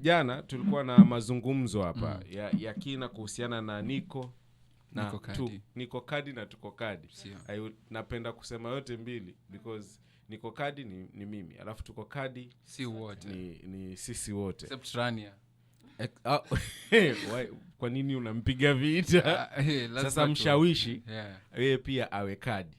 jana tulikuwa na mazungumzo hapa ya kina kuhusiana na Niko na Niko Kadi na tuko Kadi. Napenda kusema yote mbili because Niko Kadi ni mimi, alafu tuko Kadi si wote ni sisi wote except Rania. Kwa nini unampiga vita? Sasa mshawishi yeye pia awe Kadi.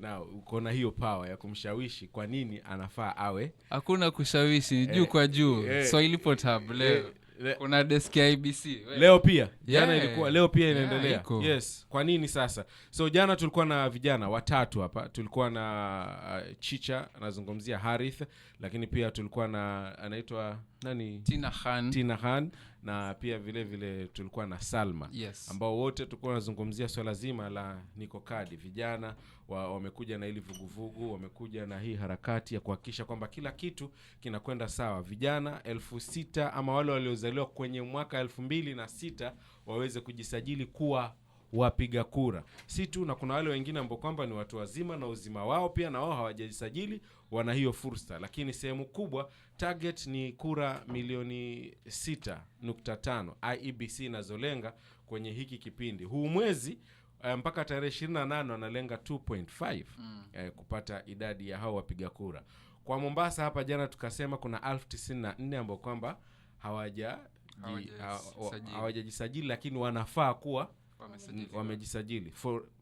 Now uko na hiyo power ya kumshawishi kwa nini anafaa awe. Hakuna kushawishi, juu kwa juu. Swahili Potab leo kuna desk ya IBC leo pia jana ilikuwa, leo pia inaendelea. Yes, kwa nini sasa? So jana tulikuwa na vijana watatu hapa. Tulikuwa na Chicha, anazungumzia Harith, lakini pia tulikuwa na anaitwa nani, Tina Khan na pia vile tulikuwa na Salma. Ambao wote tulikuwa tunazungumzia swala zima la Niko Kadi. Vijana wamekuja na ili vuguvugu, wamekuja na hii harakati ya kuhakikisha kwamba kila kitu kinakwenda sawa. Vijana 6,000 ama wale waliozaliwa kwenye mwaka 2006 waweze kujisajili kuwa wapiga kura. Si tu, na kuna wale wengine ambao kwamba ni watu wazima na uzima wao pia na wao hawajajisajili, wana hiyo fursa. Lakini sehemu kubwa target ni kura milioni 6.5 IEBC inazolenga kwenye hiki kipindi. Huu mwezi mpaka tarehe 28 wanalenga 2.5 kupata idadi ya hao wapiga kura. Kwa Mombasa hapa jana tukasema kuna 1094 ambao kwamba hawajajisajili lakini wanafaa kuwa wamejisajili.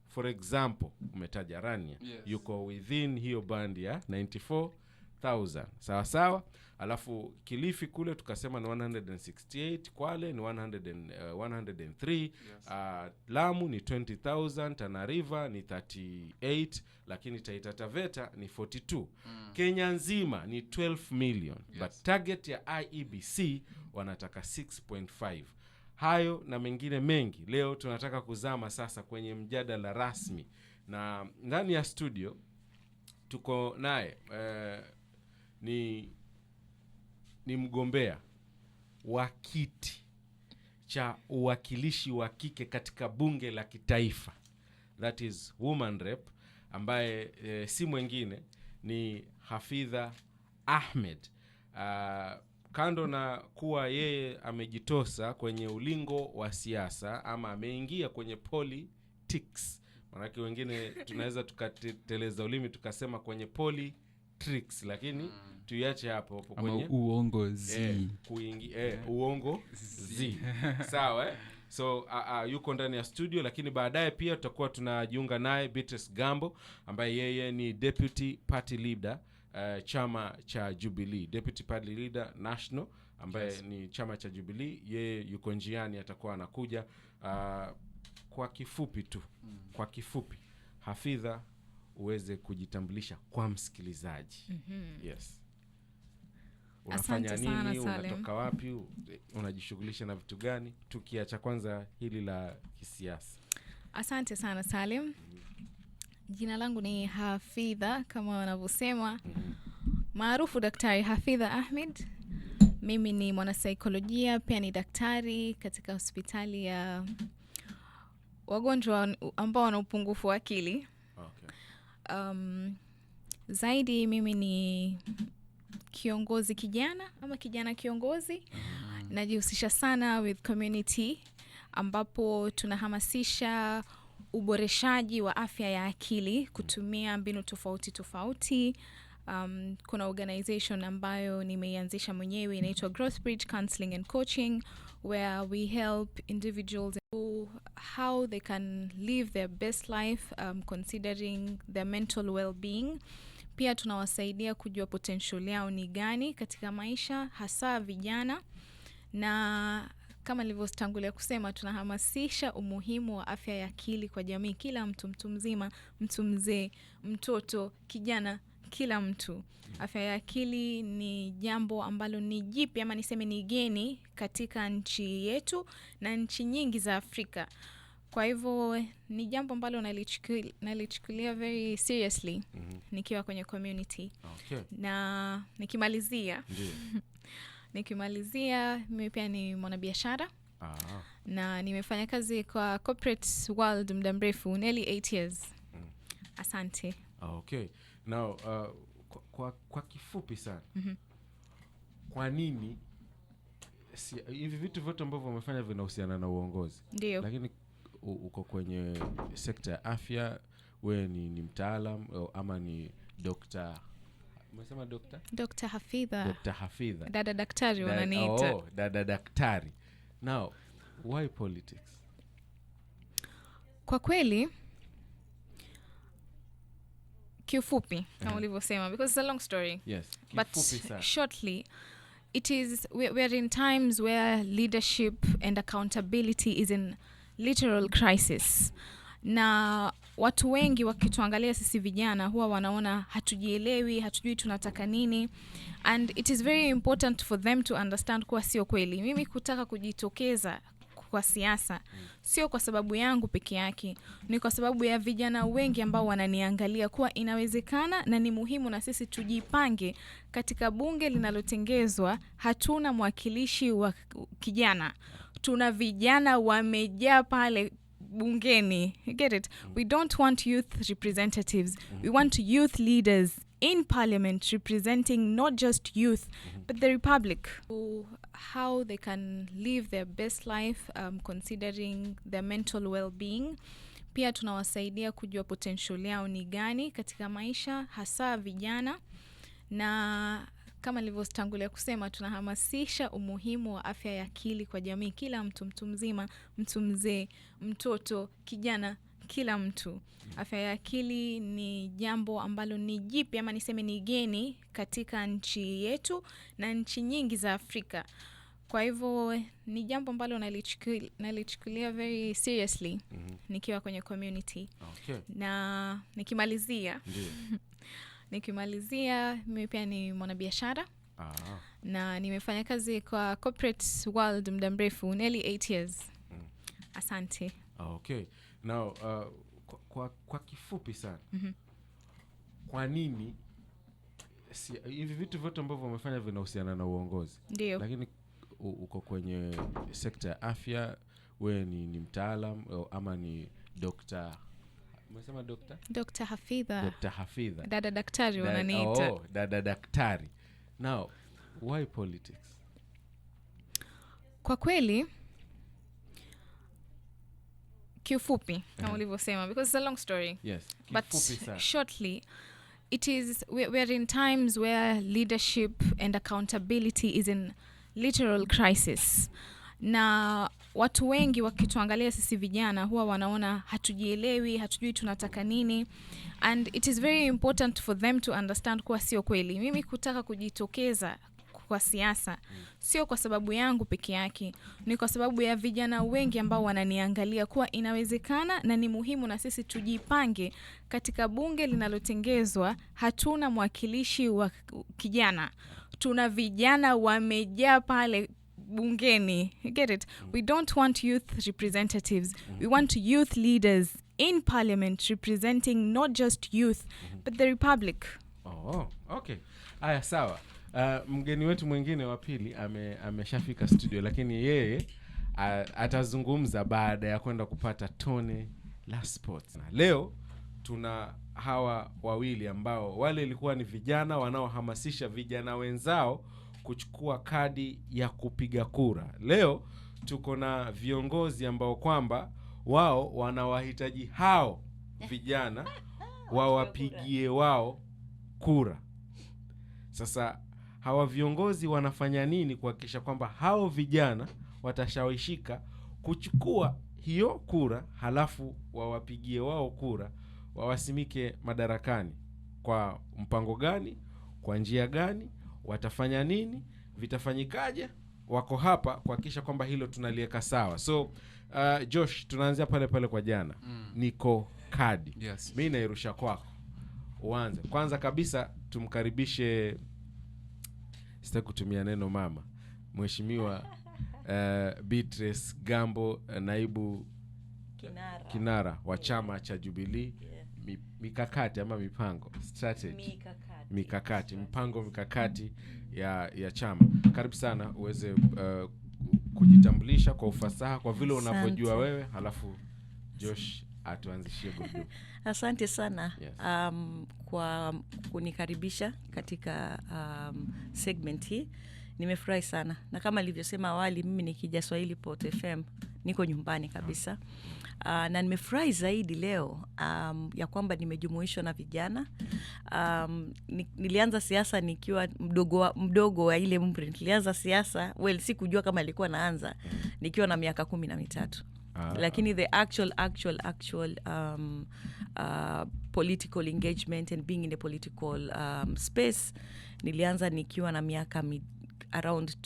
For example, umetaja Rania, yuko within hiyo band ya 94,000. Sawa. Alafu Kilifi kule tukasema ni 168, Kwale ni 103, Lamu ni 20,000, Tana River ni 38, lakini Taita Taveta ni 42. Kenya nzima ni 12 million. But target ya IEBC wanataka 6.5. Hayo na mengine mengi leo tunataka kuzama sasa kwenye mjadala rasmi, na ndani ya studio tuko naye ni mgombea wa kiti cha uwakilishi wa kike katika bunge la kitaifa, that is woman rep, ambaye si mwingine ni Hafidha Ahmed. Kando na kuwa yeye amejitosa kwenye ulingo wa siasa ama ameingia kwenye politics, manake wengine tunaweza tukateleza ulimi tukasema kwenye politics, lakini tuiache hapo kwenye uongozi. Uongozi. Sawa So yuko ndani ya studio, lakini baadaye pia tutakuwa tunajiunga naye Beautrice Gambo ambaye yeye ni deputy party leader chama cha Jubilee, deputy party leader national ambaye ni chama cha Jubilee. Yeye yuko njiani, atakuwa anakuja. Kwa kifupi tu, kwa kifupi, Hafidha, uweze kujitambulisha kwa msikilizaji. Yes. Unafanya nini? Unatoka wapi? Unajishughulisha na vitu gani? Tukiacha kwanza hili la kisiasa. Asante sana Salim. Jina langu ni Hafidha kama wanavyosema. Maarufu Daktari Hafidha Ahmed. Mimi ni mwanasaikolojia, pia ni daktari katika hospitali ya wagonjwa ambao wana upungufu wa akili. Zaidi mimi ni kiongozi kijana ama kijana kiongozi. Najihusisha sana with community ambapo tunahamasisha uboreshaji wa afya ya akili kutumia mbinu tofauti. Kuna organization ambayo nimeianzisha mwenyewe inaitwa Growth Bridge Counseling and Coaching, where we help individuals how they can live their best life considering their mental well-being. Pia tunawasaidia kujua potential yao ni gani katika maisha, hasa vijana, na kama nilivyotangulia kusema tunahamasisha umuhimu wa afya ya akili kwa jamii. Kila mtu mzima, mtu mzee, mtoto, kijana, kila mtu. Afya ya akili ni jambo ambalo ni jipya ama niseme ni geni katika nchi yetu na nchi nyingi za Afrika. Kwa hivyo ni jambo ambalo nalichukulia very seriously nikiwa kwenye community. Na nikimalizia mimi pia ni mwanabiashara. Na nimefanya kazi kwa corporate world muda mrefu, nearly 8 years. Asante. Okay. Now kwa kifupi sana. Kwa nini hivi vitu vyote ambavyo umefanya vinahusiana na uongozi. Ndio. Lakini uko kwenye sekta ya afya, wewe ni mtaalam ama ni dokta? Umesema dokta? Dr. Hafidha. Dr. Hafidha. Dada daktari wananiita. Dada daktari. Now, why politics? Kwa kweli kiufupi kama ulivyosema, because it's a long story. Yes. But shortly, it is we're in times where leadership and accountability is in literal crisis. Na watu wengi wakituangalia sisi vijana huwa wanaona hatujielewi, hatujui tunataka nini, and it is very important for them to understand kuwa sio kweli. Mimi kutaka kujitokeza kwa siasa sio kwa sababu yangu peke yake, ni kwa sababu ya vijana wengi ambao wananiangalia kuwa inawezekana na ni muhimu na sisi tujipange. Katika bunge linalotengezwa hatuna mwakilishi wa kijana, tuna vijana wamejaa pale bungeni. You get it? We don't want youth representatives. We want youth leaders in parliament representing not just youth but the republic. How they can live their best life considering their mental well-being. Pia tunawasaidia kujua potential yao ni gani katika maisha, hasa vijana. Na kama nilivyotangulia kusema, tunahamasisha umuhimu wa afya ya akili kwa jamii. Kila mtu mzima, mtu mzee, mtoto, kijana, kila mtu. Afya ya akili ni jambo ambalo ni jipya ama niseme ni geni katika nchi yetu na nchi nyingi za Afrika. Kwa hivyo ni jambo ambalo nalichukulia very seriously nikiwa kwenye community. Okay. Na nikimalizia mimi pia ni mwanabiashara. Na nimefanya kazi kwa corporate world muda mrefu, nearly 8 years. Asante. Okay. Now, kwa kifupi sana. Kwa nini hivi vitu vyote ambavyo umefanya vinahusiana na uongozi? Ndio. Lakini uko kwenye sekta ya afya, wewe ni mtaalam ama ni dokta? Umesema dokta? Dr. Hafidha. Dr. Hafidha. Dada daktari wananiita. Dada daktari. Now, why politics? Kwa kweli kiufupi kama ulivyosema, because it's a long story. Yes. But shortly, it is we're in times where leadership and accountability is in literal crisis. Na watu wengi wakituangalia sisi vijana huwa wanaona hatujielewi, hatujui tunataka nini, and it is very important for them to understand kuwa sio kweli. Mimi kutaka kujitokeza kwa siasa sio kwa sababu yangu peke yake, ni kwa sababu ya vijana wengi ambao wananiangalia kuwa inawezekana na ni muhimu na sisi tujipange. Katika bunge linalotengezwa hatuna mwakilishi wa kijana, tuna vijana wamejaa pale bungeni. You get it? We don't want youth representatives. We want youth leaders in parliament representing not just youth but the republic. Okay. Aya, sawa. Mgeni wetu mwingine wa pili ameshafika studio, lakini yeye atazungumza baada ya kwenda kupata tone la sports. Leo tuna hawa wawili ambao wale ilikuwa ni vijana wanaohamasisha vijana wenzao kuchukua kadi ya kupiga kura. Leo tuko na viongozi ambao kwamba wao wanawahitaji hao vijana wawapigie wao kura. Sasa hawa viongozi wanafanya nini kuhakikisha kwamba hao vijana watashawishika kuchukua hiyo kura, halafu wawapigie wao kura, wawasimike madarakani? Kwa mpango gani? Kwa njia gani? Watafanya nini? Vitafanyikaje? Wako hapa kuhakikisha kwamba hilo tunaliweka sawa. So Josh, tunaanzia pale pale kwa jana. Niko Kadi. Yes. Mimi nairusha kwako. Uanze. Kwanza kabisa tumkaribishe, sitaki kutumia neno mama, Mheshimiwa Beautrice Gambo, naibu kinara wa chama cha Jubilee. Mikakati ama mipango, strategy, mikakati ya chama. Karibu sana uweze kujitambulisha kwa ufasaha kwa vile unavyojua wewe, halafu Josh atuanzishie gurudumu. Asante sana. Yes. Kwa kunikaribisha katika segment hii Nimefurahi sana. Na kama nilivyosema awali, mimi nikija Swahili Pot FM niko nyumbani kabisa. Na nimefurahi zaidi leo ya kwamba nimejumuishwa na vijana. Nilianza siasa nikiwa mdogo wa ile umri. Nilianza siasa, sikujua kama ilikuwa naanza nikiwa na miaka 13. Lakini the actual political engagement and being in the political space nilianza nikiwa na miaka around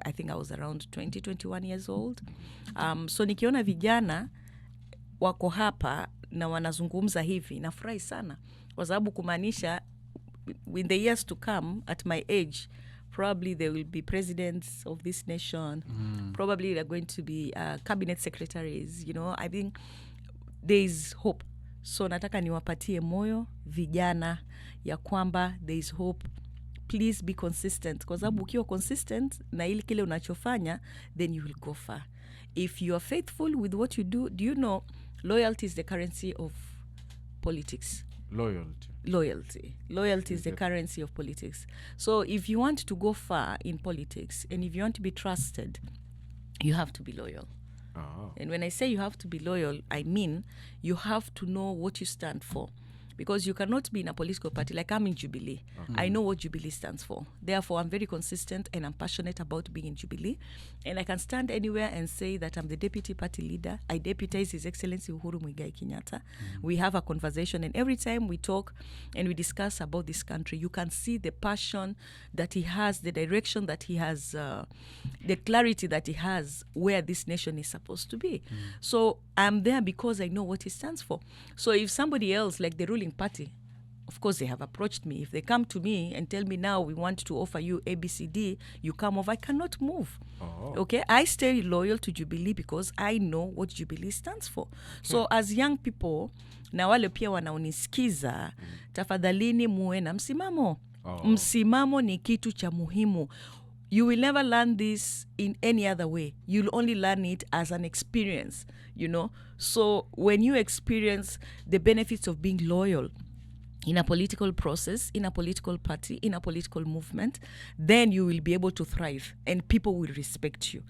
I think I was around 21 years old. So nikiona vijana wako hapa na wanazungumza hivi nafurahi sana, kwa sababu kumaanisha in the years to come at my age probably there will be presidents of this nation. Probably they're going to be cabinet secretaries, you know. I think there is hope. So nataka niwapatie moyo vijana ya kwamba there is hope. Please be consistent, kwa sababu ukiwa consistent na ile kile unachofanya, then you will go far. If you are faithful with what you do you know loyalty is the currency of politics. Loyalty is the currency of politics. So if you want to go far in politics and if you want to be trusted, you have to be loyal. And when I say you have to be loyal, I mean you have to know what you stand for. Because you cannot be in a political party. Like I'm in Jubilee. I know what Jubilee stands for. Therefore, I'm very consistent and I'm passionate about being in Jubilee. And I can stand anywhere and say that I'm the deputy party leader. I deputize His Excellency Uhuru Muigai Kenyatta. We have a conversation, and every time we talk and we discuss about this country, you can see the passion that he has, the direction that he has, the clarity that he has where this nation is supposed to be. So I'm there because I know what he stands for. So if somebody else, like the ruling party, of course they have approached me. If they come to me and tell me now we want to offer you ABCD, you come over, I cannot move. Okay, I stay loyal to Jubilee because I know what Jubilee stands for. So as young people, na wale pia wanaonisikiza, tafadhalini muwe na msimamo. Msimamo ni kitu cha muhimu. You will never learn this in any other way. You'll only learn it as an experience, you know. So when you experience the benefits of being loyal in a political process, in a political party, in a political movement, then you will be able to thrive and people will respect you.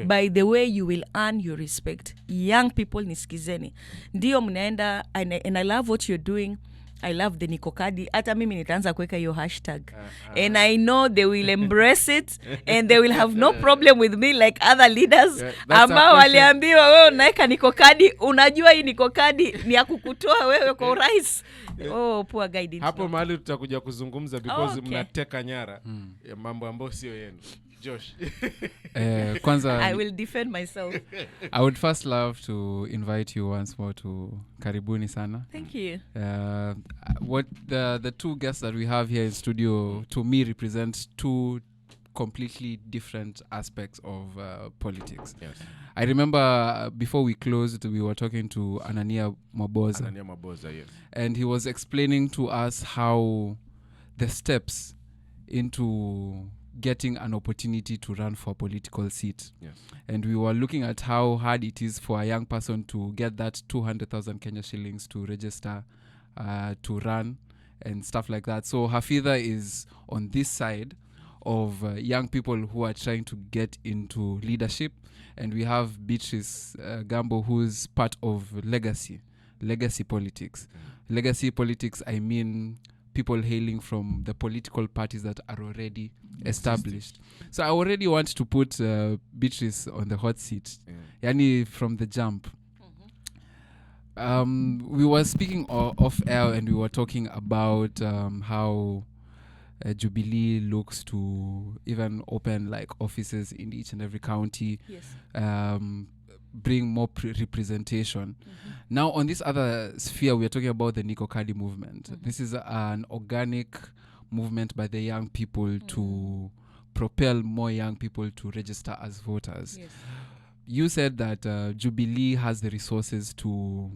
By the way you will earn your respect. Young people, nisikizeni. Ndio mnaenda, and I love what you're doing. I love the Niko Kadi. Hata mimi nitaanza kuweka hiyo hashtag. And I know they will embrace it and they will have no problem with me like other leaders. Ambao waliambiwa wewe unaweka Niko Kadi, unajua hii Niko Kadi ni ya kukutoa wewe kwa urais. Poor guidance. Hapo mahali tutakuja kuzungumza because mnateka nyara mambo ambayo sio yenu. Josh. Kwanza I will defend myself. I would first love to invite you once more to Karibuni Sana. Thank you. What the two guests that we have here in studio to me represent two completely different aspects of politics. Yes. I remember before we closed, we were talking to Anania Maboza, yes. and he was explaining to us how the steps into getting an opportunity to run for a political seat. Yes. And we were looking at how hard it is for a young person to get that 200,000 Kenya shillings to register, to run and stuff like that. So Hafidha is on this side of young people who are trying to get into leadership. And we have Beautrice, Gambo, who's part of legacy politics. Legacy politics, I mean people hailing from the political parties that are already established. So I already want to put Beautrice on the hot seat. Yani from the jump. We were speaking off air and we were talking about how Jubilee looks to even open like offices in each and every county. Yes. Bring more representation. Now on this other sphere, we are talking about the Niko Kadi movement. This is an organic movement by the young people to propel more young people to register as voters. Yes. You said that Jubilee has the resources to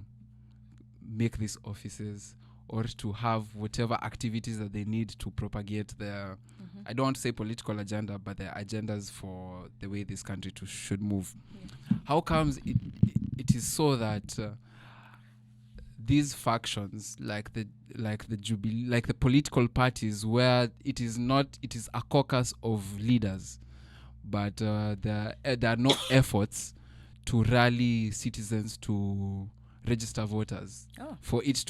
make these offices or to have whatever activities that they need to propagate their, I don't want to say political agenda, but their agendas for the way this country should move. How comes it is so that these factions, like the Jubilee, like the political parties, where it is a caucus of leaders, but there are no efforts to rally citizens to register voters. For it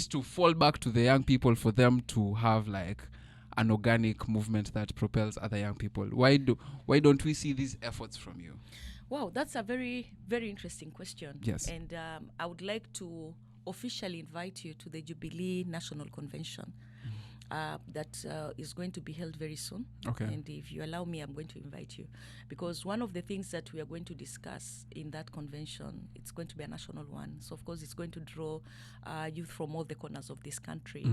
to fall back to the young people, for them to have like an organic movement that propels other young people. Why don't we see these efforts from you? Wow, that's a very, very interesting question. Yes. And I would like to officially invite you to the Jubilee National Convention that is going to be held very soon. Okay. And if you allow me, I'm going to invite you. Because one of the things that we are going to discuss in that convention, it's going to be a national one. So, of course, it's going to draw youth from all the corners of this country.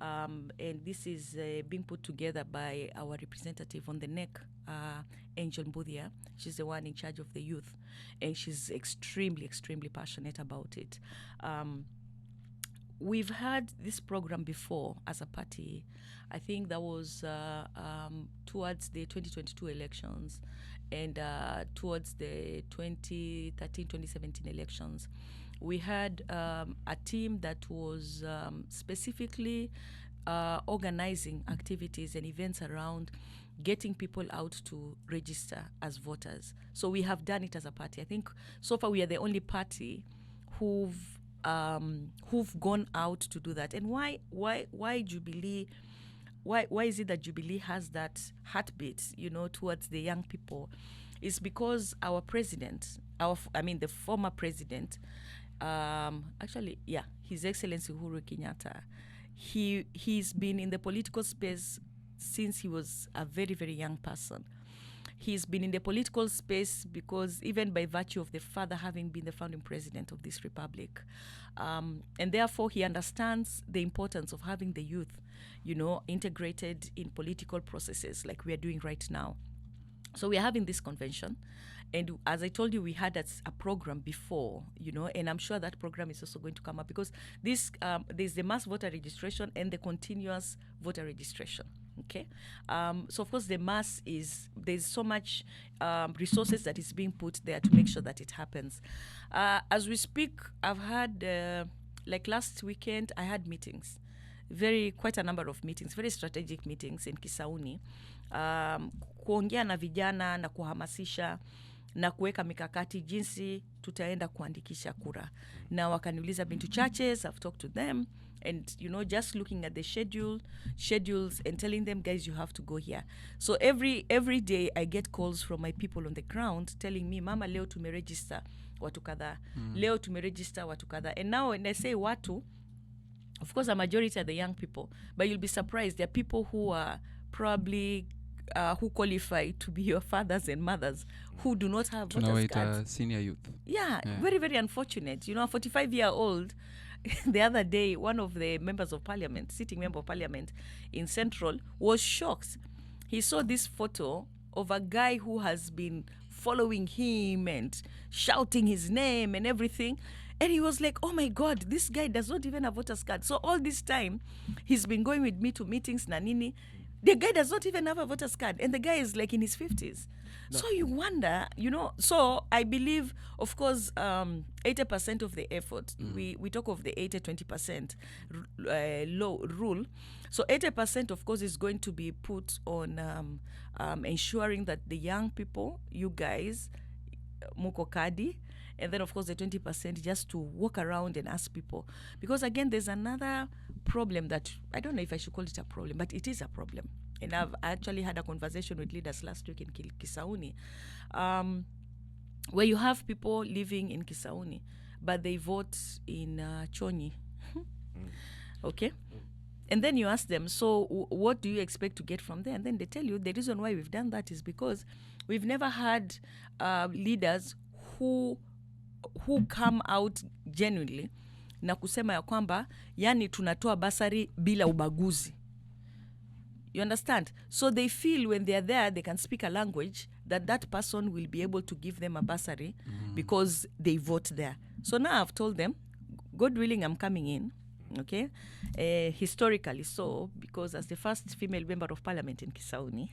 And this is being put together by our representative on the NEC, Angel Mbudia. She's the one in charge of the youth. And she's extremely, extremely passionate about it. We've had this program before as a party. I think that was towards the 2022 elections and towards the 2013-2017 elections. We had a team that was specifically organizing activities and events around getting people out to register as voters. So we have done it as a party. I think so far we are the only party who've gone out to do that. And why Jubilee? Why is it that Jubilee has that heartbeat, towards the young people? It's because our president, the former president, His Excellency Uhuru Kenyatta, he's been in the political space since he was a very, very young person. He's been in the political space because even by virtue of the father having been the founding president of this republic. And therefore, he understands the importance of having the youth, integrated in political processes like we are doing right now. So we are having this convention. And as I told you, we had a program before, and I'm sure that program is also going to come up because there's the mass voter registration and the continuous voter registration. Okay, so of course the mass there's so much resources that is being put there to make sure that it happens. As we speak, I've had like last weekend I had meetings, quite a number of meetings, very strategic meetings in Kisauni, kuongea na vijana na kuhamasisha na kuweka mikakati jinsi tutaenda kuandikisha kura. Na wakaniuliza bintu churches, I've talked to them. And, just looking at the schedules and telling them, guys, you have to go here. So every day I get calls from my people on the ground telling me, Mama, leo tumeregister watu kadhaa. Leo tumeregister watu kadhaa. And now when I say watu, of course, a majority are the young people. But you'll be surprised. There are people who are probably who qualify to be your fathers and mothers who do not have voters cards. Senior youth. Yeah, very, very unfortunate. A 45-year-old... The other day, one of the sitting member of parliament in Central was shocked. He saw this photo of a guy who has been following him and shouting his name and everything. And he was like, oh my God, this guy does not even have voter's card. So all this time, he's been going with me to meetings, nanini. The guy does not even have a voter's card. And the guy is like in his 50s. No. So you wonder, so I believe, of course, 80% of the effort, we talk of the 80-20% rule. So 80%, of course, is going to be put on ensuring that the young people, you guys, Muko Kadi, and then, of course, the 20% just to walk around and ask people. Because, again, there's another problem that, I don't know if I should call it a problem, but it is a problem. And I've actually had a conversation with leaders last week in Kisauni, where you have people living in Kisauni, but they vote in Chonyi. Okay? And then you ask them, so what do you expect to get from there? And then they tell you the reason why we've done that is because we've never had leaders who come out genuinely na kusema ya kwamba yani tunatoa basari bila ubaguzi. You understand? So they feel when they are there, they can speak a language that person will be able to give them a bursary because they vote there. So now I've told them, God willing, I'm coming in, okay? Historically so, because as the first female member of parliament in Kisauni.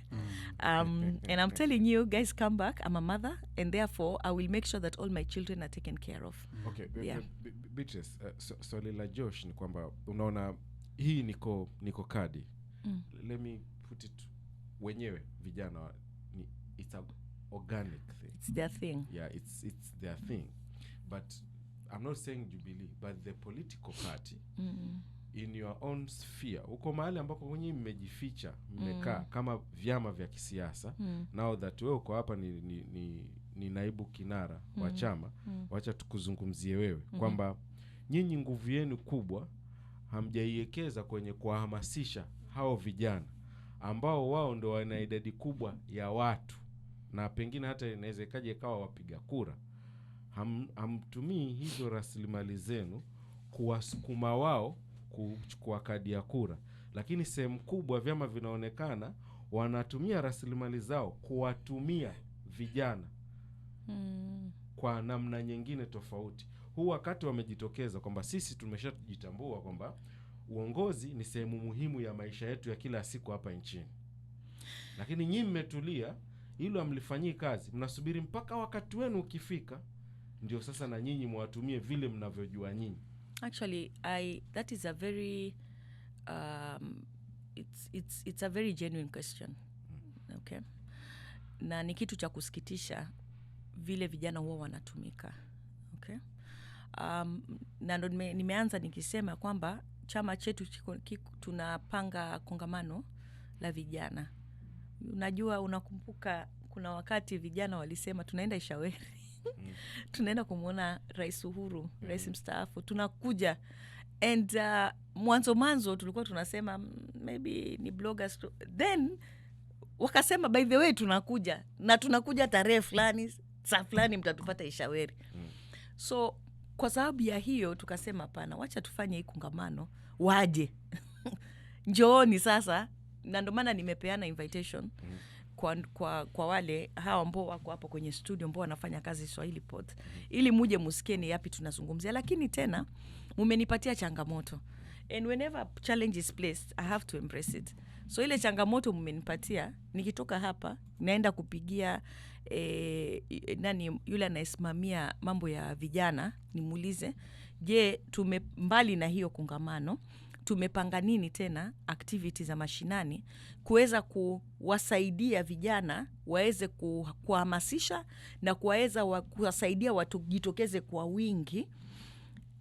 And I'm telling you, guys, come back. I'm a mother, and therefore I will make sure that all my children are taken care of. Okay, Beautrice, swali la Josh ni kwamba unaona hii Niko Kadi. Let me put it wenyewe vijana it's a organic thing. It's their thing. Yeah, it's their thing. But I'm not saying Jubilee, but the political party in your own sphere, uko mahali ambako kwenye mmejificha, mmekaa kama vyama vya kisiasa. Now that wewe uko hapa ni naibu kinara wa chama, wacha tukuzungumzie wewe kwamba nyinyi nguvu yenu kubwa hamjaiwekeza kwenye kuhamasisha hao vijana ambao wao ndio wana idadi kubwa ya watu, na pengine hata inaweza kaje kawa wapiga kura. Hamtumii hizo rasilimali zenu kuwasukuma wao kuchukua kadi ya kura, lakini sehemu kubwa vyama vinaonekana wanatumia rasilimali zao kuwatumia vijana kwa namna nyingine tofauti. Huu wakati wamejitokeza kwamba sisi tumeshajitambua kwamba uongozi ni sehemu muhimu ya maisha yetu ya kila siku hapa nchini, lakini nyinyi mmetulia, hilo hamlifanyii kazi, mnasubiri mpaka wakati wenu ukifika ndio sasa na nyinyi mwatumie vile mnavyojua nyinyi. Actually, that is a very it's a very genuine question. Okay, na ni kitu cha kusikitisha vile vijana huwa wanatumika. Okay, na ndo nimeanza nikisema kwamba chama chetu tunapanga kongamano la vijana. Unajua, unakumbuka kuna wakati vijana walisema tunaenda Ishaweri tunaenda kumuona Rais Uhuru, rais mstaafu, tunakuja. And mwanzo tulikuwa tunasema maybe ni bloggers, then wakasema by the way tunakuja, na tunakuja tarehe fulani, saa fulani mtatupata Ishaweri. So kwa sababu ya hiyo tukasema pana, wacha tufanye hii kongamano, waje njooni sasa. Na ndio maana nimepeana invitation kwa wale hao ambao wako hapo kwenye studio ambao wanafanya kazi Swahili Pod, ili muje musikie ni yapi tunazungumzia. Lakini tena mumenipatia changamoto, and whenever challenge is placed I have to embrace it. So ile changamoto mumenipatia, nikitoka hapa naenda kupigia nani yule anayesimamia mambo ya vijana, nimuulize, je, mbali na hiyo kongamano tumepanga nini tena activities za mashinani kuweza kuwasaidia vijana waweze kuhamasisha na kuwasaidia watu jitokeze kwa wingi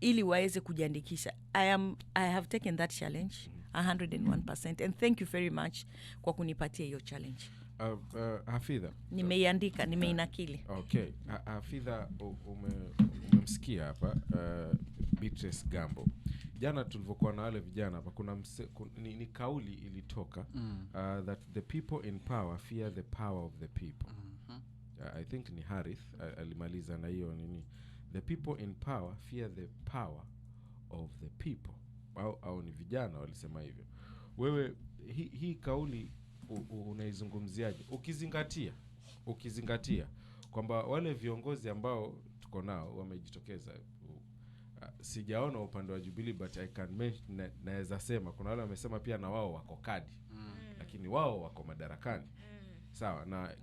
ili waweze kujiandikisha. I have taken that challenge 101%, and thank you very much kwa kunipatia hiyo challenge. Hafidha, nimeiandika, nimeinakili. Okay, Hafidha, umemsikia hapa Beautrice Gambo. Jana tulivyokuwa na wale vijana hapa, kuna ni kauli ilitoka that the people in power fear the power of the people. I think ni Harith alimaliza na hiyo nini, the people in power fear the power of the people, au ni vijana walisema hivyo. Wewe hii kauli unaizungumziaje, ukizingatia kwamba wale viongozi ambao tuko nao wamejitokeza? Sijaona upande wa Jubilee, but I can mention, naweza sema kuna wale wamesema pia na wao wako kadi, lakini wao wako madarakani. Sawa, na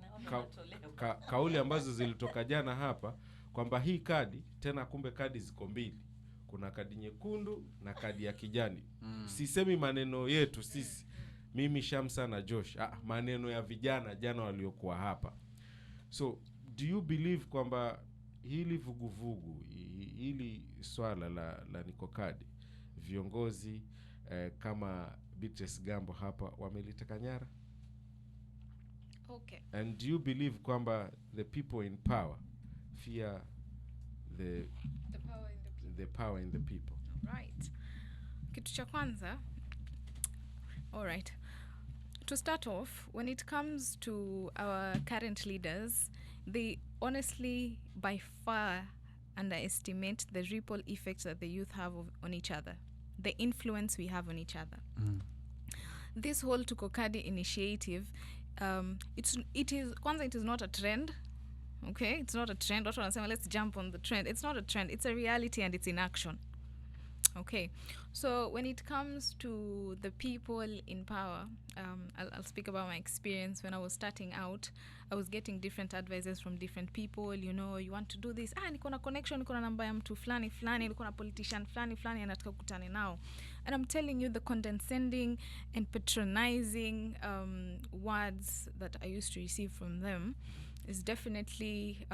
kauli ambazo zilitoka jana hapa kwamba hii kadi tena, kumbe kadi ziko mbili, kuna kadi nyekundu na kadi ya kijani. Sisemi maneno yetu sisi, mimi Shamsa na Josh, maneno ya vijana jana waliokuwa hapa. So do you believe kwamba hili vuguvugu, hili swala la Niko Kadi, viongozi kama Beautrice Gambo hapa wameliteka nyara? Okay. And do you believe kwamba the people in power fear the power in the people? Right. Kitu cha kwanza, all right. To start off, when it comes to our current leaders, they honestly by far underestimate the ripple effects that the youth have on each other, the influence we have on each other. This whole Niko Kadi initiative, it is not a trend. Okay, it's not a trend. Watu wanasema let's jump on the trend. It's not a trend. It's a reality, and it's in action. Okay, so when it comes to the people in power, I'll speak about my experience. When I was starting out, I was getting different advices from different people. You know, you want to do this. Niko na connection, niko na namba ya mtu flani flani, niko na politician flani flani, anataka kukutane nao. And I'm telling you, the condescending and patronizing words that I used to receive from them is definitely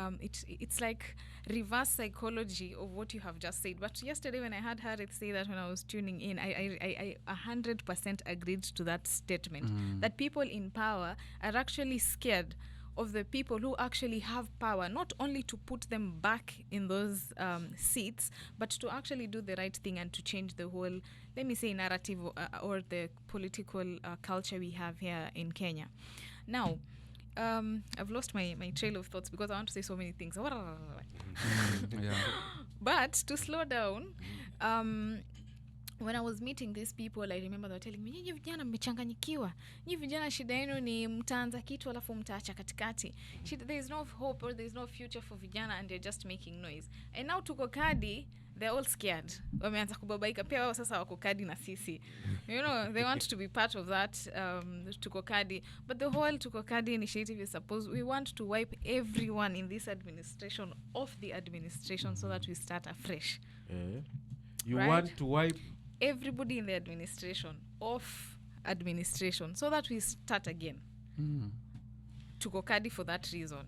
it's like reverse psychology of what you have just said. But yesterday when I had Harith say that when I was tuning in, I 100% agreed to that statement, that people in power are actually scared of the people who actually have power, not only to put them back in those seats, but to actually do the right thing and to change the whole, let me say, narrative or the political culture we have here in Kenya. Now, I've lost my trail of thoughts because I want to say so many things. Yeah. But to slow down, when I was meeting these people, I remember they were telling me, nyinyi vijana mmechanganyikiwa. Nyinyi vijana shida yenu ni mtaanza kitu alafu mtaacha katikati. There is no hope or there is no future for vijana and they're just making noise. And now tuko Kadi, they're all scared. Wameanza kubabaika. Pia wao sasa wako Kadi na sisi. You know, they want to be part of that tuko Kadi. But the whole tuko Kadi initiative is supposed, we want to wipe everyone in this administration off the administration so that we start afresh. You right? want to wipe everybody in the administration off administration so that we start again. Tuko Kadi for that reason.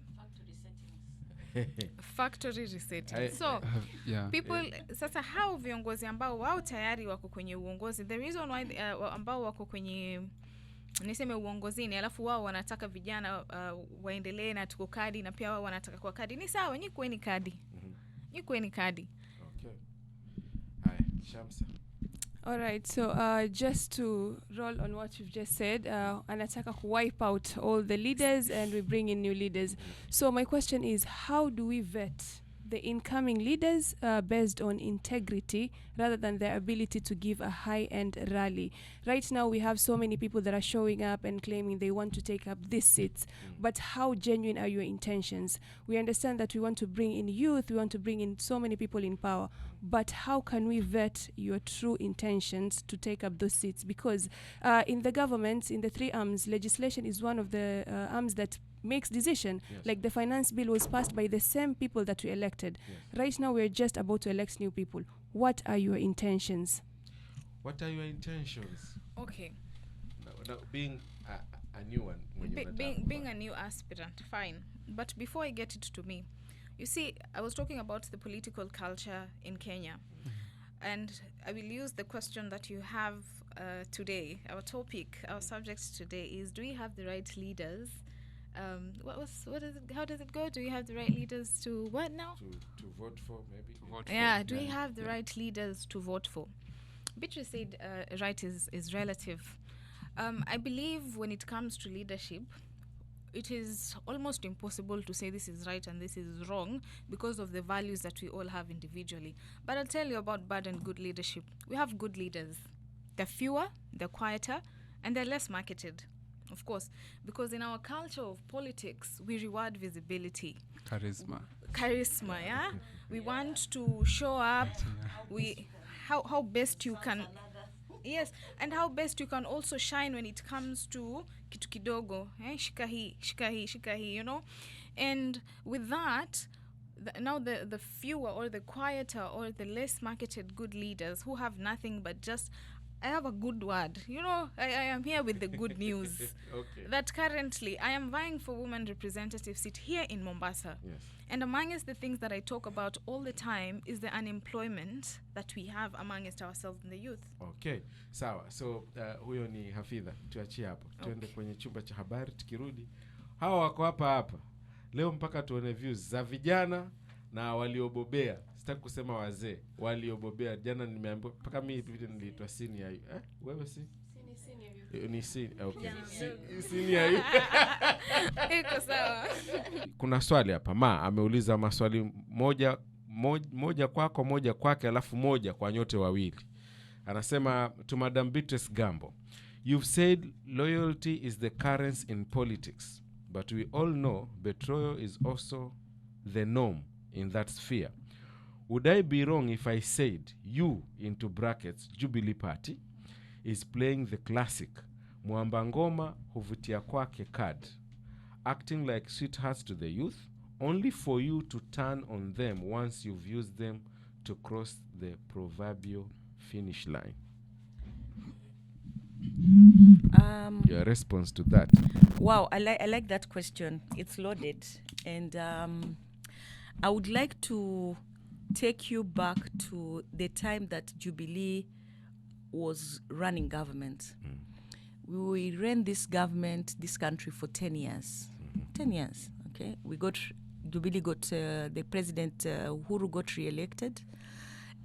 Factory resetting. So people sasa hao viongozi ambao wao tayari wako kwenye uongozi, the reason why ambao wako kwenye niseme uongozini alafu wao wanataka vijana waendelee na tuko Kadi na pia wao wanataka kwa Kadi, ni sawa, nyinyi kueni Kadi. Nyinyi kueni Kadi. Okay. Hai, Shamsa. All right, so just to roll on what you've just said, anataka to wipe out all the leaders and we bring in new leaders. So my question is, how do we vet the incoming leaders based on integrity rather than their ability to give a high-end rally? Right now, we have so many people that are showing up and claiming they want to take up these seats, but how genuine are your intentions? We understand that we want to bring in youth, we want to bring in so many people in power, but how can we vet your true intentions to take up those seats? Because in the government, in the three arms, legislation is one of the arms that makes decision. Yes. Like the finance bill was passed by the same people that we elected. Yes. Right now we're just about to elect new people. What are your intentions? What are your intentions? Okay. Now, being a new one. Being a new aspirant, fine. But before I get it to me, you see, I was talking about the political culture in Kenya. And I will use the question that you have today. Our topic, our subject today is, do we have the right leaders? How does it go? Do we have the right leaders to what now? To vote for, maybe. Do we have the right leaders to vote for? Beautrice said right is relative. I believe when it comes to leadership, it is almost impossible to say this is right and this is wrong because of the values that we all have individually. But I'll tell you about bad and good leadership. We have good leaders. They're fewer, they're quieter, and they're less marketed. Of course, because in our culture of politics, we reward visibility. Charisma, yeah? We want to show up. How best you can... Yes, and how best you can also shine when it comes to kitu kidogo. Shikahi, you know? And with that, now the fewer or the quieter or the less marketed good leaders who have nothing but just... I have a good word. You know, I am here with the good news. Okay. That currently I am vying for women representative seat here in Mombasa. Yes. And amongst the things that I talk about all the time is the unemployment that we have amongst ourselves in the youth. Okay. Sawa. So, huyo ni Hafidha. Tuachie hapo. Tuende kwenye chumba cha habari tukirudi. Hawa wako hapa. Leo mpaka tuone views za vijana na waliobobea. Sitaki kusema wazee, waliobobea. Jana nimeambiwa mpaka mimi vile niliitwa senior. Wewe si? Ni senior. Okay. Senior. Iko sawa. Kuna swali hapa. Ameuliza maswali moja kwako, moja kwake, alafu moja kwa nyote wawili. Anasema to Madam Beautrice Gambo, you've said loyalty is the currency in politics, but we all know betrayal is also the norm in that sphere. would I be wrong if I said you, into brackets, Jubilee Party, is playing the classic Mwamba ngoma huvutia kwake card, acting like sweethearts to the youth, only for you to turn on them once you've used them to cross the proverbial finish line? Your response to that? Wow, I like that question. It's loaded, and I would like to take you back to the time that Jubilee was running government. We ran this country for 10 years. 10 years, okay? Jubilee got, the president, Uhuru, got re-elected.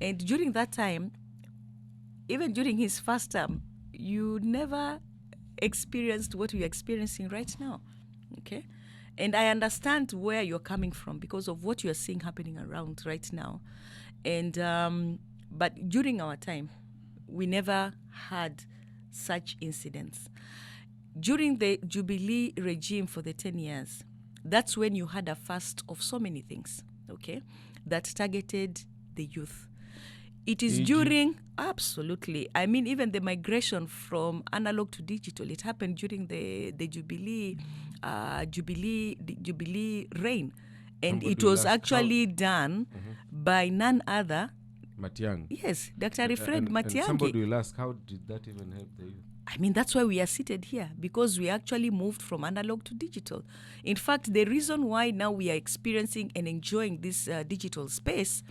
And during that time, even during his first term, you never experienced what we're experiencing right now, okay? And I understand where you're coming from because of what you're seeing happening around right now. And but during our time, we never had such incidents. During the Jubilee regime for the 10 years, that's when you had a first of so many things, okay, that targeted the youth. It is during, absolutely. I mean, even the migration from analog to digital, it happened during the Jubilee reign. And it was actually done by none other. Matiang'i. Yes, Dr. Fred Matiang'i. And somebody will ask, how did that even help the youth? I mean, that's why we are seated here, because we actually moved from analog to digital. In fact, the reason why now we are experiencing and enjoying this digital space,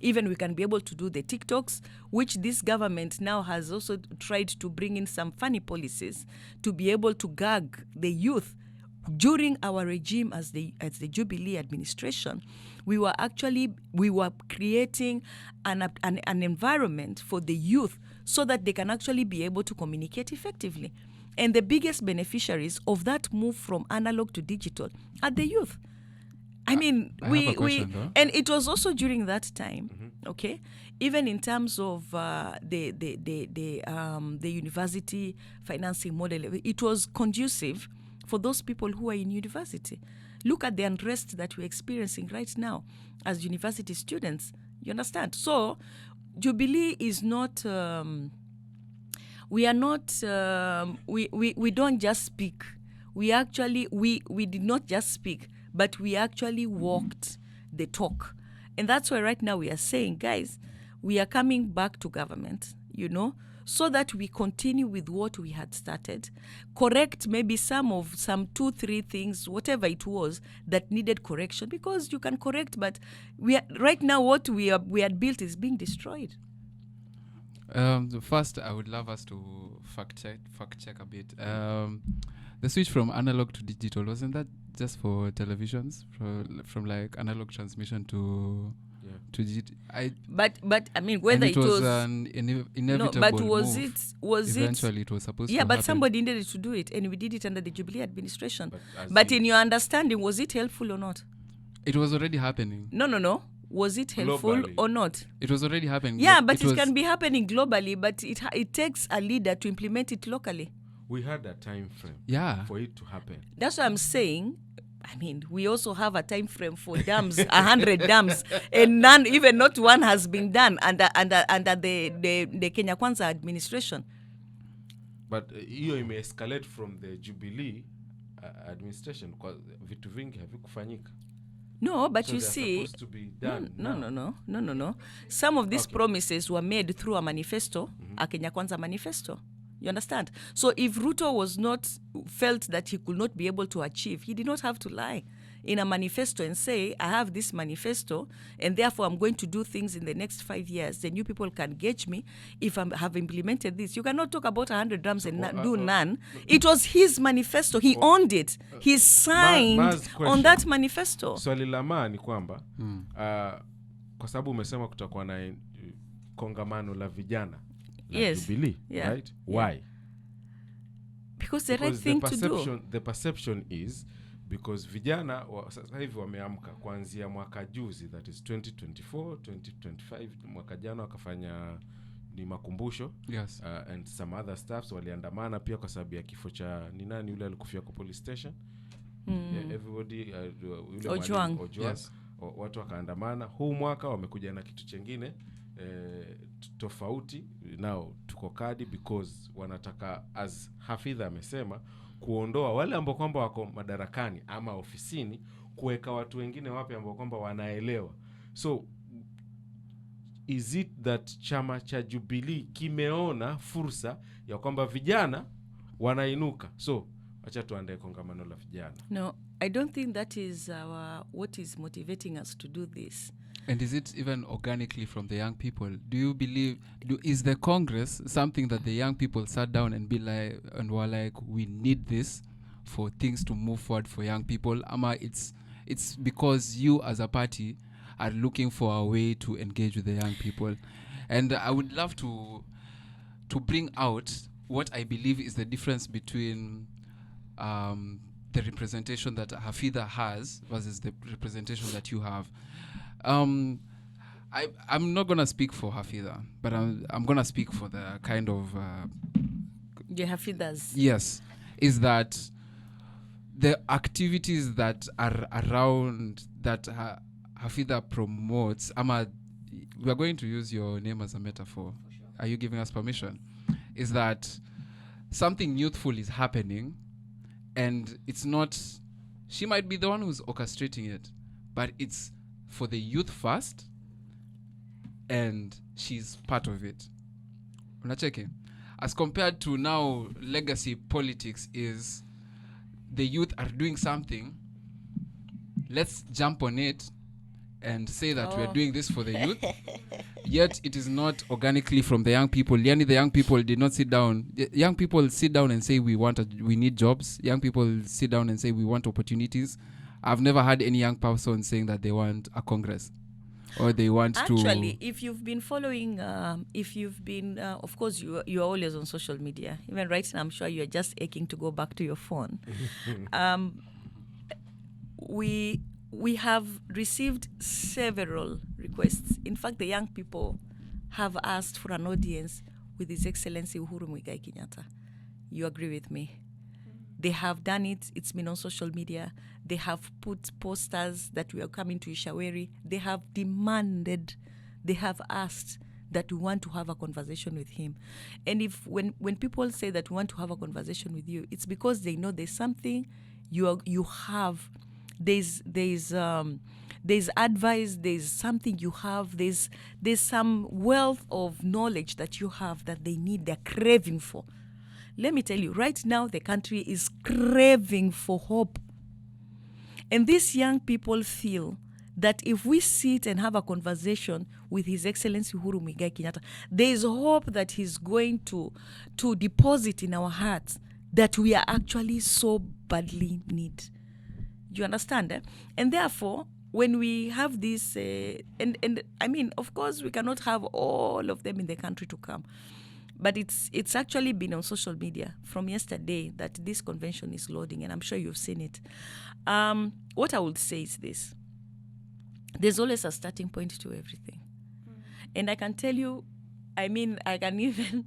even we can be able to do the TikToks, which this government now has also tried to bring in some funny policies to be able to gag the youth. During our regime as the Jubilee administration, we were creating an environment for the youth so that they can actually be able to communicate effectively. And the biggest beneficiaries of that move from analog to digital are the youth. I mean, and it was also during that time, okay, even in terms of the university financing model, it was conducive for those people who are in university. Look at the unrest that we're experiencing right now as university students. You understand? So, Jubilee is not. We are not. We don't just speak. We actually we did not just speak, but we actually walked the talk, and that's why right now we are saying, guys, we are coming back to government. You know, so that we continue with what we had started, correct maybe some 2-3 things, whatever it was that needed correction, because you can correct, but right now what we had built is being destroyed. First, I would love us to fact check a bit. The switch from analog to digital, wasn't that just for televisions, from like analog transmission to digital? But I mean, whether it was an inevitable but was move, it eventually it was supposed to but happen. somebody needed to do it, and we did it under the Jubilee administration. But in your understanding, was it helpful or not? It was already happening. No. Was it helpful Globally. or not? It was already happening. Yeah, but it can be happening globally, but it takes a leader to implement it locally. We had a time frame for it to happen. That's what I'm saying. I mean, we also have a time frame for dams, 100 dams, and not one has been done under the Kenya Kwanza administration. But hiyo escalate from the Jubilee administration because vitu vingi havikufanyika. No, but so you see, supposed to be done no. Some of these promises were made through a manifesto, a Kenya Kwanza manifesto. You understand? So if Ruto felt that he could not be able to achieve, he did not have to lie in a manifesto and say, I have this manifesto, and therefore I'm going to do things in the next 5 years. Then you people can gauge me if I have implemented this. You cannot talk about 100 drums and do none. It was his manifesto. He owned it. He signed on that manifesto. Swali la maa ni kwamba, kwa sababu umesema kutakuwa na kongamano la vijana. Yes. Jubilee, right? Why? Because the right thing to do. The perception is because vijana sasa hivi wameamka kuanzia mwaka juzi, that is 2024, 2025, mwaka jana wakafanya ni makumbusho. Yes. And some other staffs waliandamana pia kwa sababu ya kifo cha ni nani yule alikufia kwa police station. Everybody Ojwang. Yes. watu wakaandamana. Huu mwaka wamekuja na kitu chengine tofauti. Now tuko Kadi because wanataka, as Hafidha amesema, kuondoa wale ambao kwamba wako madarakani ama ofisini, kuweka watu wengine wapya ambao kwamba wanaelewa. So is it that chama cha Jubilee kimeona fursa ya kwamba vijana wanainuka, so acha tuandae kongamano la vijana? No, I don't think that is what is motivating us to do this. And is it even organically from the young people? Do you believe, is the Congress something that the young people sat down and be like, and were like, we need this for things to move forward for young people? Ama it's because you as a party are looking for a way to engage with the young people? And I would love to bring out what I believe is the difference between the representation that Hafidha has versus the representation that you have. I'm not going to speak for Hafidha, but I'm going to speak for the kind of... The Hafidhas. Yes. Is that the activities that are around that Hafidha promotes... we are going to use your name as a metaphor. Sure. Are you giving us permission? Is that something youthful is happening, and it's not... She might be the one who's orchestrating it, but it's for the youth first, and she's part of it. Unacheke? As compared to now, legacy politics is the youth are doing something, let's jump on it and say that we're doing this for the youth, yet it is not organically from the young people. Yani, the young people did not sit down. Young people sit down and say we need jobs. Young people sit down and say we want opportunities. I've never had any young person saying that they want a Congress or they want to... Actually, if you've been following, of course, you are always on social media. Even right now, I'm sure you're just aching to go back to your phone. We have received several requests. In fact, the young people have asked for an audience with His Excellency Uhuru Muigai Kenyatta. You agree with me? They have done it. It's been on social media. They have put posters that we are coming to Ishaweri. They have demanded, they have asked that we want to have a conversation with him. And when people say that we want to have a conversation with you, it's because they know there's something you have. There's advice. There's something you have. There's some wealth of knowledge that you have that they need. They're craving for. Let me tell you, right now the country is craving for hope. And these young people feel that if we sit and have a conversation with His Excellency Uhuru Muigai Kenyatta, there is hope that he's going to deposit in our hearts that we are actually so badly need. You understand? Eh? And therefore, when we have this, and I mean, of course, we cannot have all of them in the country to come. But it's actually been on social media from yesterday that this convention is loading, and I'm sure you've seen it. What I would say is this. There's always a starting point to everything. And I can tell you, I mean, I can even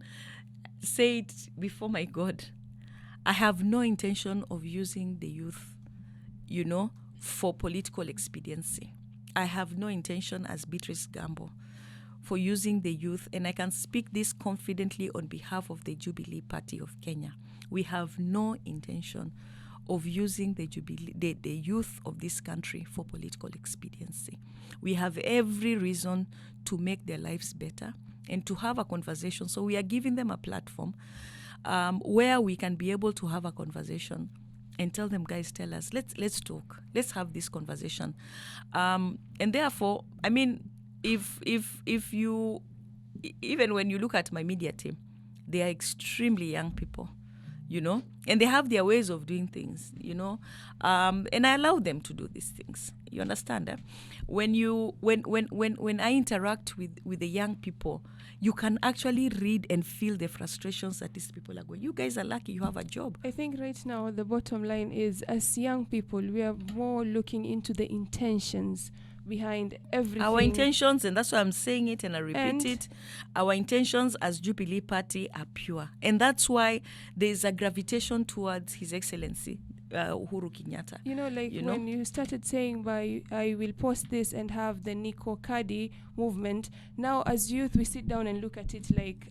say it before my God. I have no intention of using the youth, for political expediency. I have no intention as Beautrice Gambo for using the youth, and I can speak this confidently on behalf of the Jubilee Party of Kenya. We have no intention of using the youth of this country for political expediency. We have every reason to make their lives better and to have a conversation. So we are giving them a platform where we can be able to have a conversation and tell them, guys, tell us, let's talk, let's have this conversation. And therefore, I mean, if you, even when you look at my media team, they are extremely young people, and they have their ways of doing things, and I allow them to do these things. You understand? Eh? When I interact with the young people, you can actually read and feel the frustrations that these people are going. You guys are lucky you have a job. I think right now the bottom line is, as young people, we are more looking into the intentions behind everything. Our intentions, and that's why I'm saying it and I repeat it, our intentions as Jubilee Party are pure. And that's why there is a gravitation towards His Excellency. Uhuru Kenyatta. When you started saying I will post this and have the Niko Kadi movement, now as youth we sit down and look at it like,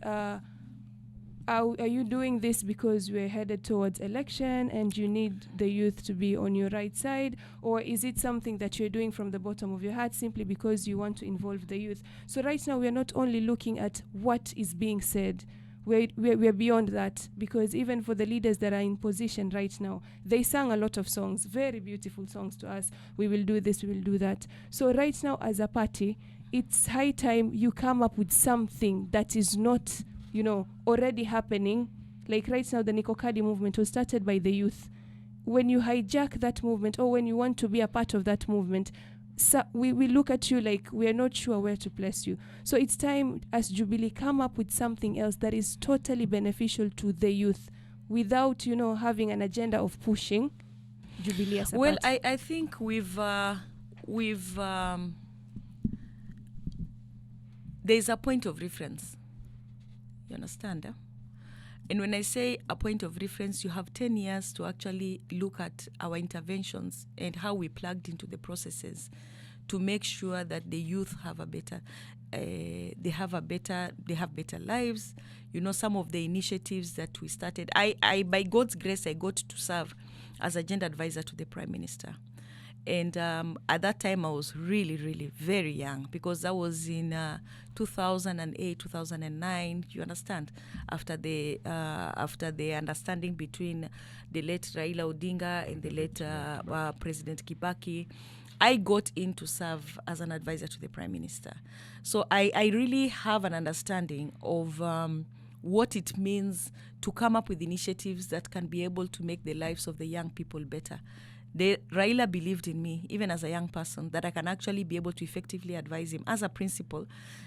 are you doing this because we're headed towards election and you need the youth to be on your right side, or is it something that you're doing from the bottom of your heart simply because you want to involve the youth? So right now we're not only looking at what is being said, we're beyond that, because even for the leaders that are in position right now, they sang a lot of songs, very beautiful songs to us. We will do this, we will do that. So right now as a party, it's high time you come up with something that is not already happening. Like right now, the Niko Kadi movement was started by the youth. When you hijack that movement, or when you want to be a part of that movement, we look at you like we are not sure where to place you. So it's time as Jubilee come up with something else that is totally beneficial to the youth, without having an agenda of pushing Jubilee as a party. I think there's a point of reference. You understand? And when I say a point of reference, you have 10 years to actually look at our interventions and how we plugged into the processes to make sure that the youth have better lives. Some of the initiatives that we started. I by God's grace, I got to serve as a gender advisor to the Prime Minister. And at that time, I was really, really very young, because that was in 2008, 2009. You understand? After the understanding between the late Raila Odinga and the late President Kibaki, I got in to serve as an advisor to the Prime Minister. So I really have an understanding of what it means to come up with initiatives that can be able to make the lives of the young people better. Raila believed in me, even as a young person, that I can actually be able to effectively advise him as a principal.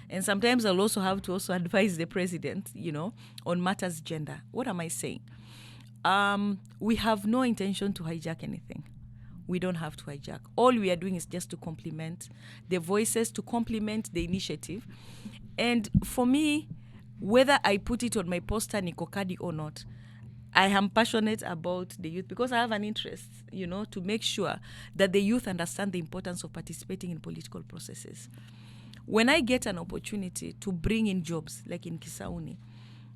And sometimes I'll also have to advise the president, on matters gender. What am I saying? We have no intention to hijack anything. We don't have to hijack. All we are doing is just to complement the voices, to complement the initiative. And for me, whether I put it on my poster, Niko Kadi, or not, I am passionate about the youth because I have an interest, to make sure that the youth understand the importance of participating in political processes. When I get an opportunity to bring in jobs, like in Kisauni,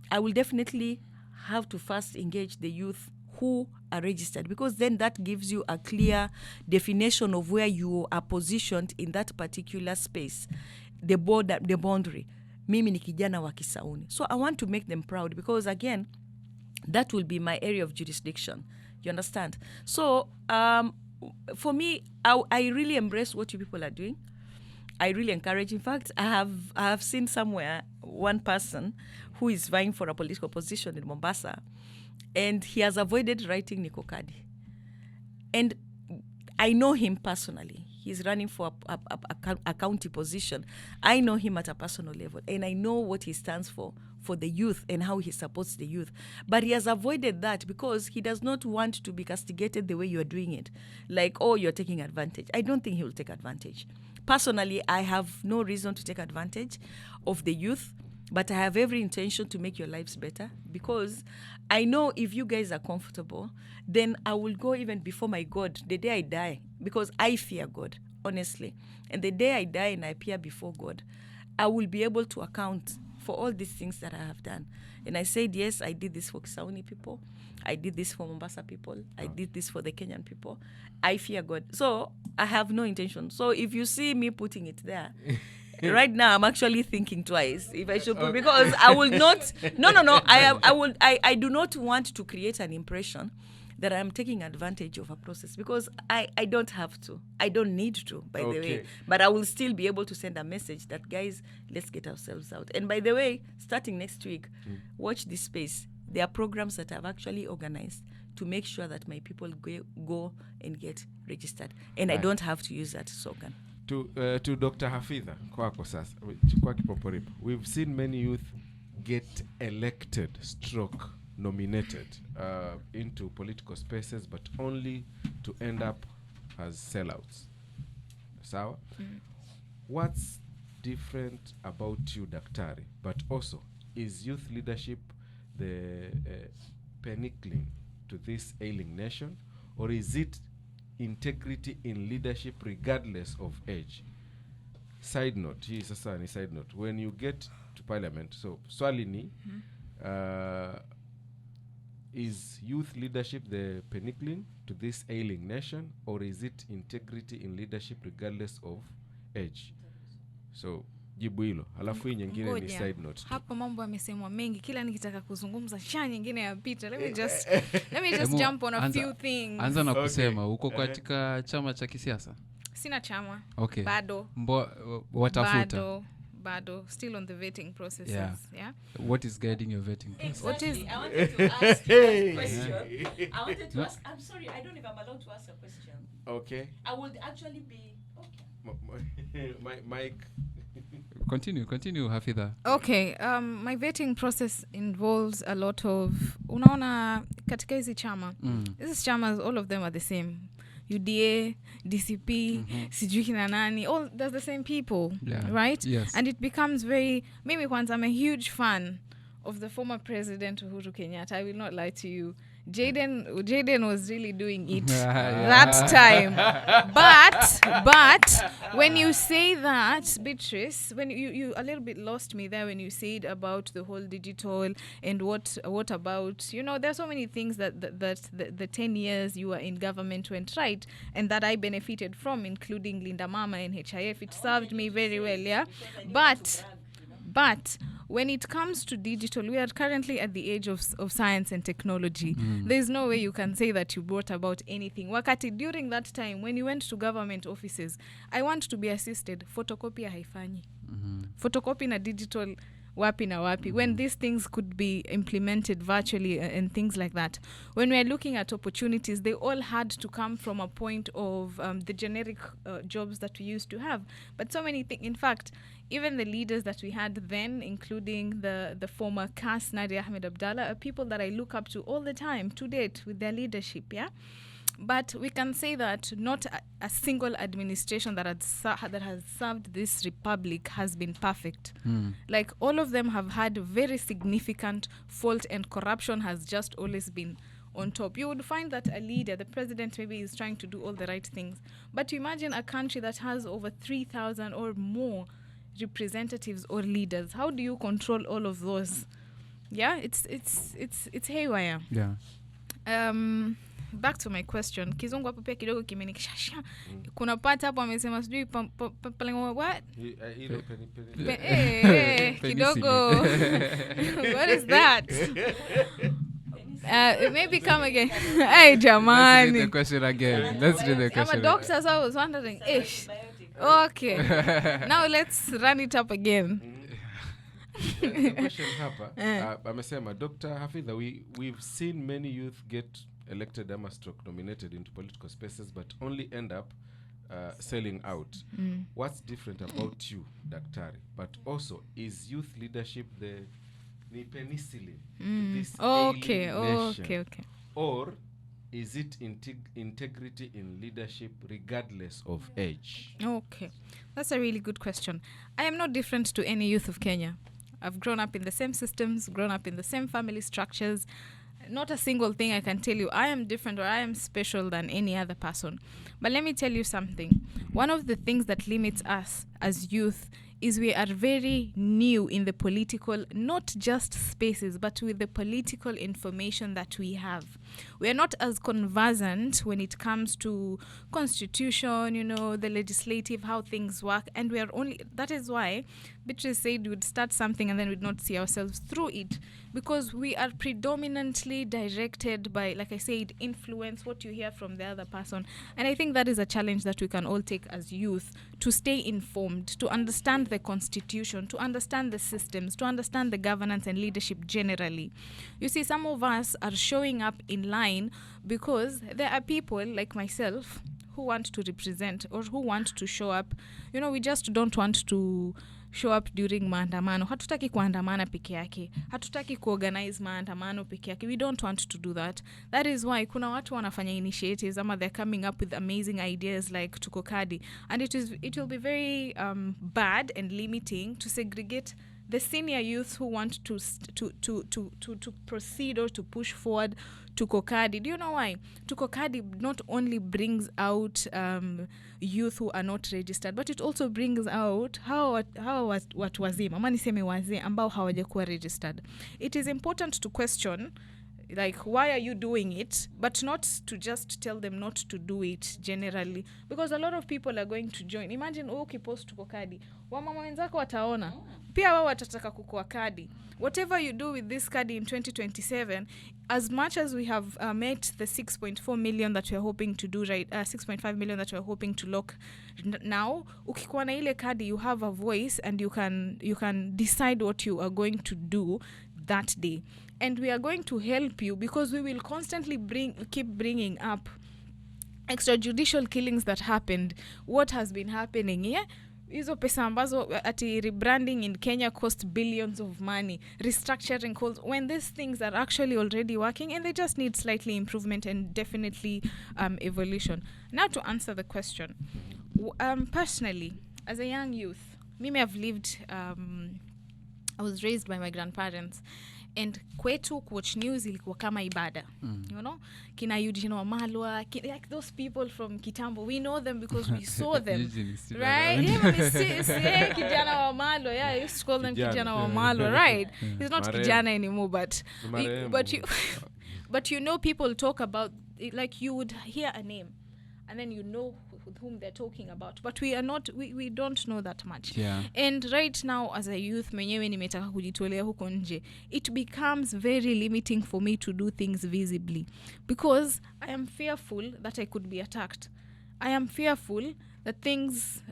I will definitely have to first engage the youth who are registered, because then that gives you a clear definition of where you are positioned in that particular space, the boundary. Mimi ni kijana wa Kisauni. So I want to make them proud, because again, that will be my area of jurisdiction. You understand? So for me, I really embrace what you people are doing. I really encourage. In fact, I have seen somewhere one person who is vying for a political position in Mombasa, and he has avoided writing Niko Kadi. And I know him personally. He's running for a county position. I know him at a personal level, and I know what he stands for the youth and how he supports the youth. But he has avoided that because he does not want to be castigated the way you are doing it. Like, oh, you're taking advantage. I don't think he will take advantage. Personally, I have no reason to take advantage of the youth, but I have every intention to make your lives better, because I know if you guys are comfortable, then I will go even before my God the day I die, because I fear God, honestly. And the day I die and I appear before God, I will be able to account for all these things that I have done. And I said, yes, I did this for Kisauni people. I did this for Mombasa people. I did this for the Kenyan people. I fear God. So I have no intention. So if you see me putting it there, right now I'm actually thinking twice if I should put, because I will not. No. I do not want to create an impression that I'm taking advantage of a process, because I don't have to. I don't need to, by the way. But I will still be able to send a message that, guys, let's get ourselves out. And by the way, starting next week, watch this space. There are programs that I've actually organized to make sure that my people go and get registered. And I don't have to use that slogan. To Dr. Hafidha, kwako sasa. Chukua kipoporipo. We've seen many youth get elected, nominated into political spaces, but only to end up as sellouts. Sawa? What's different about you, Daktari? But also, is youth leadership the penicillin to this ailing nation, or is it integrity in leadership regardless of age? Side note, hii sasa ni side note. When you get to parliament, so swali ni is youth leadership the penicillin to this ailing nation, or is it integrity in leadership regardless of age? So jibu hilo, alafu hii nyingine ni side note. Hapa mambo yamesemwa mengi, kila nikitaka kuzungumza nyingine yapita. Let me just jump on a few things. Anza na kusema uko katika chama cha kisiasa? Sina chama. Okay. Bado. Watafuta. Bado. Still on the vetting processes. Yeah. What is guiding your vetting process? Exactly. I wanted to ask you a question. I wanted to ask. I'm sorry, I don't know if I'm allowed to ask a question. Okay. I would actually be okay. Mike. Continue, Hafidha. Okay, my vetting process involves a lot of, unaona katika hizi chama. These chamas, all of them are the same. UDA, DCP, sijui kina nani, all there's the same people, right? Yes. And it becomes very, mimi kwanza, I'm a huge fan of the former president Uhuru Kenyatta. I will not lie to you. Jaden was really doing it that time. But when you say that, Beautrice, when you a little bit lost me there when you said about the whole digital and what about, there's so many things that the 10 years you were in government went right and that I benefited from, including Linda Mama and HIF. It served me very well, yeah. But when it comes to digital, we are currently at the age of science and technology. There's no way you can say that you brought about anything. Wakati, during that time, when you went to government offices, I want to be assisted. Photocopy haifanyi. Photocopy na digital wapi na wapi. When these things could be implemented virtually and things like that. When we are looking at opportunities, they all had to come from a point of the generic jobs that we used to have. But so many things, in fact, even the leaders that we had then, including the former CAS, Nadia Ahmed Abdallah, are people that I look up to all the time to date with their leadership, yeah? But we can say that not a single administration that has served this republic has been perfect. Like, all of them have had very significant fault, and corruption has just always been on top. You would find that a leader, the president, maybe is trying to do all the right things. But you imagine a country that has over 3,000 or more representatives or leaders. How do you control all of those? Yeah, it's haywire. Yeah. Back to my question. Kizungu hapo pia kidogo kimenikishasha. Kuna pata hapo amesema sijui what? Kidogo. What is that? Maybe come again. Hey, jamani. Let's do the question again. I'm a doctor, so I was wondering. Okay. Now let's run it up again. The question hapa, amesema, Dr. Hafidha, we've seen many youth get elected ama stroke nominated into political spaces but only end up selling out. What's different about you, Daktari? But also, is youth leadership the penicillin to this ailing nation? Or is it integrity in leadership regardless of age? Okay, that's a really good question. I am not different to any youth of Kenya. I've grown up in the same systems, grown up in the same family structures. Not a single thing I can tell you I am different or I am special than any other person. But let me tell you something. One of the things that limits us as youth is we are very new in the political, not just spaces, but with the political information that we have. We are not as conversant when it comes to constitution, the legislative, how things work. And we are only, that is why Beautrice said we'd start something and then we'd not see ourselves through it, because we are predominantly directed by, like I said, influence, what you hear from the other person. And I think that is a challenge that we can all take as youth, to stay informed, to understand the constitution, to understand the systems, to understand the governance and leadership generally. You see, some of us are showing up in line because there are people like myself who want to represent or who want to show up. We just don't want to show up during maandamano. Hatutaki kuandamana peke yake. Hatutaki kuorganize maandamano peke yake. We don't want to do that. That is why kuna watu wanafanya initiatives ama they're coming up with amazing ideas like Tuko Kadi. And it will be very bad and limiting to segregate the senior youth who want to proceed or to push forward to Kadi. Do you know why? To Kadi not only brings out youth who are not registered, but it also brings out how watu wazima, ama niseme wazee ambao hawajakuwa registered. It is important to question, like, why are you doing it, but not to just tell them not to do it generally, because a lot of people are going to join. Imagine ukipost tuko Kadi, wamama wenzako wataona pia wao watataka kukuwa Kadi. Whatever you do with this Kadi in 2027, as much as we have met the 6.4 million that we are hoping to do, right, 6.5 million that we are hoping to lock now, ukikuwa na ile Kadi, you have a voice and you can decide what you are going to do that day. And we are going to help you, because we will constantly keep bringing up extrajudicial killings that happened, what has been happening. Yeah, hizo pesa ambazo ati rebranding in Kenya cost billions of money, restructuring calls, when these things are actually already working and they just need slightly improvement and definitely evolution. Now to answer the question, personally, as a young youth, mimi I've lived, I was raised by my grandparents, and kwetu kuwatch news ilikuwa kama ibada. You know, kina Eugene Wamalwa, like those people from Kitambo, we know them because we saw them. Right? Yeah, Kijana Wamalwa. Yeah, I used to call them Kijana Wamalwa, right? He's not Kijana anymore, but you know, people talk about it, like you would hear a name and then you know whom they're talking about, but we don't know that much. Yeah. And right now as a youth, mwenyewe nimetaka kujitolea huko nje, it becomes very limiting for me to do things visibly, because I am fearful that I could be attacked. I am fearful that things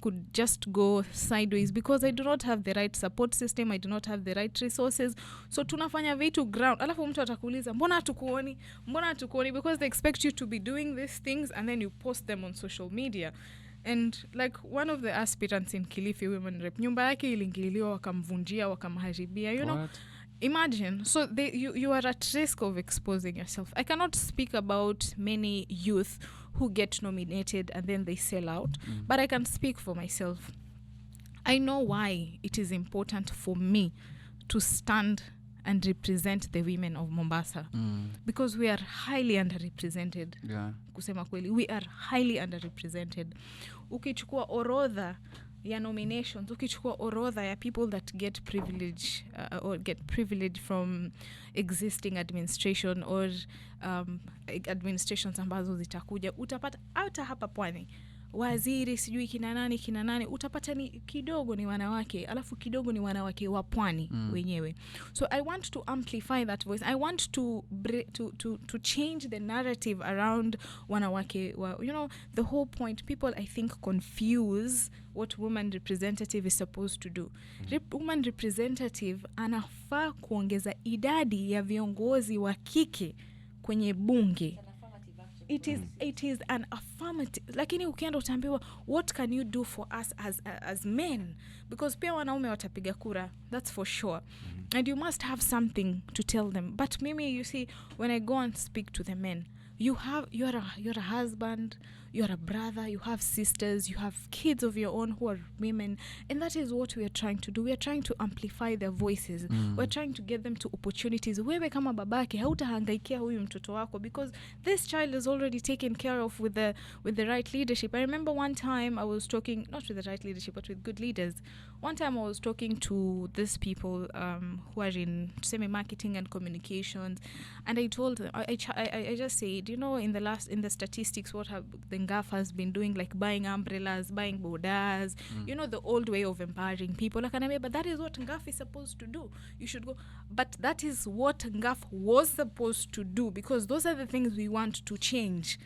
could just go sideways, because I do not have the right support system, I do not have the right resources. So tunafanya vitu ground, alafu mtu atakuuliza mbona hatukuoni, because they expect you to be doing these things and then you post them on social media. And like one of the aspirants in Kilifi Women Rep, nyumba yake iliingiliwa, wakamvunjia, wakamharibia, you know. What? Imagine. So you are at risk of exposing yourself. I cannot speak about many youth who get nominated and then they sell out, but I can speak for myself. I know why it is important for me to stand and represent the women of Mombasa, because we are highly underrepresented. Yeah. Kusema kweli, we are highly underrepresented. Ukichukua orodha ya nominations, ukichukua orodha ya people that get privilege or get privilege from existing administration or administrations ambazo zitakuja, utapata hata hapa Pwani waziri sijui kina nani, utapata ni kidogo ni wanawake, alafu kidogo ni wanawake wa Pwani wenyewe. So I want to amplify that voice. I want to change the narrative around wanawake. You know, the whole point, people I think confuse what woman representative is supposed to do. Woman representative anafaa kuongeza idadi ya viongozi wa kike kwenye bunge. It is an affirmative. Lakini ukienda utaambiwa, what can you do for us as men? Because pia wanaume watapiga kura, that's for sure. And you must have something to tell them. But mimi, you see, when I go and speak to the men, you're a husband, you're a brother, you have sisters, you have kids of your own who are women, and that is what we are trying to do. We are trying to amplify their voices. We're trying to get them to opportunities. Wewe kama babake hautahangaikia huyu mtoto wako, because this child is already taken care of with the right leadership. I remember one time I was talking, not with the right leadership, but with good leaders. One time I was talking to these people who are in marketing and communications, and I told them, I just said, you know, in the statistics, what have the NGAF has been doing, like buying umbrellas, buying bodas, you know, the old way of empowering people. Like, but that is what NGAF is supposed to do. You should go. But that is what NGAF was supposed to do, because those are the things we want to change.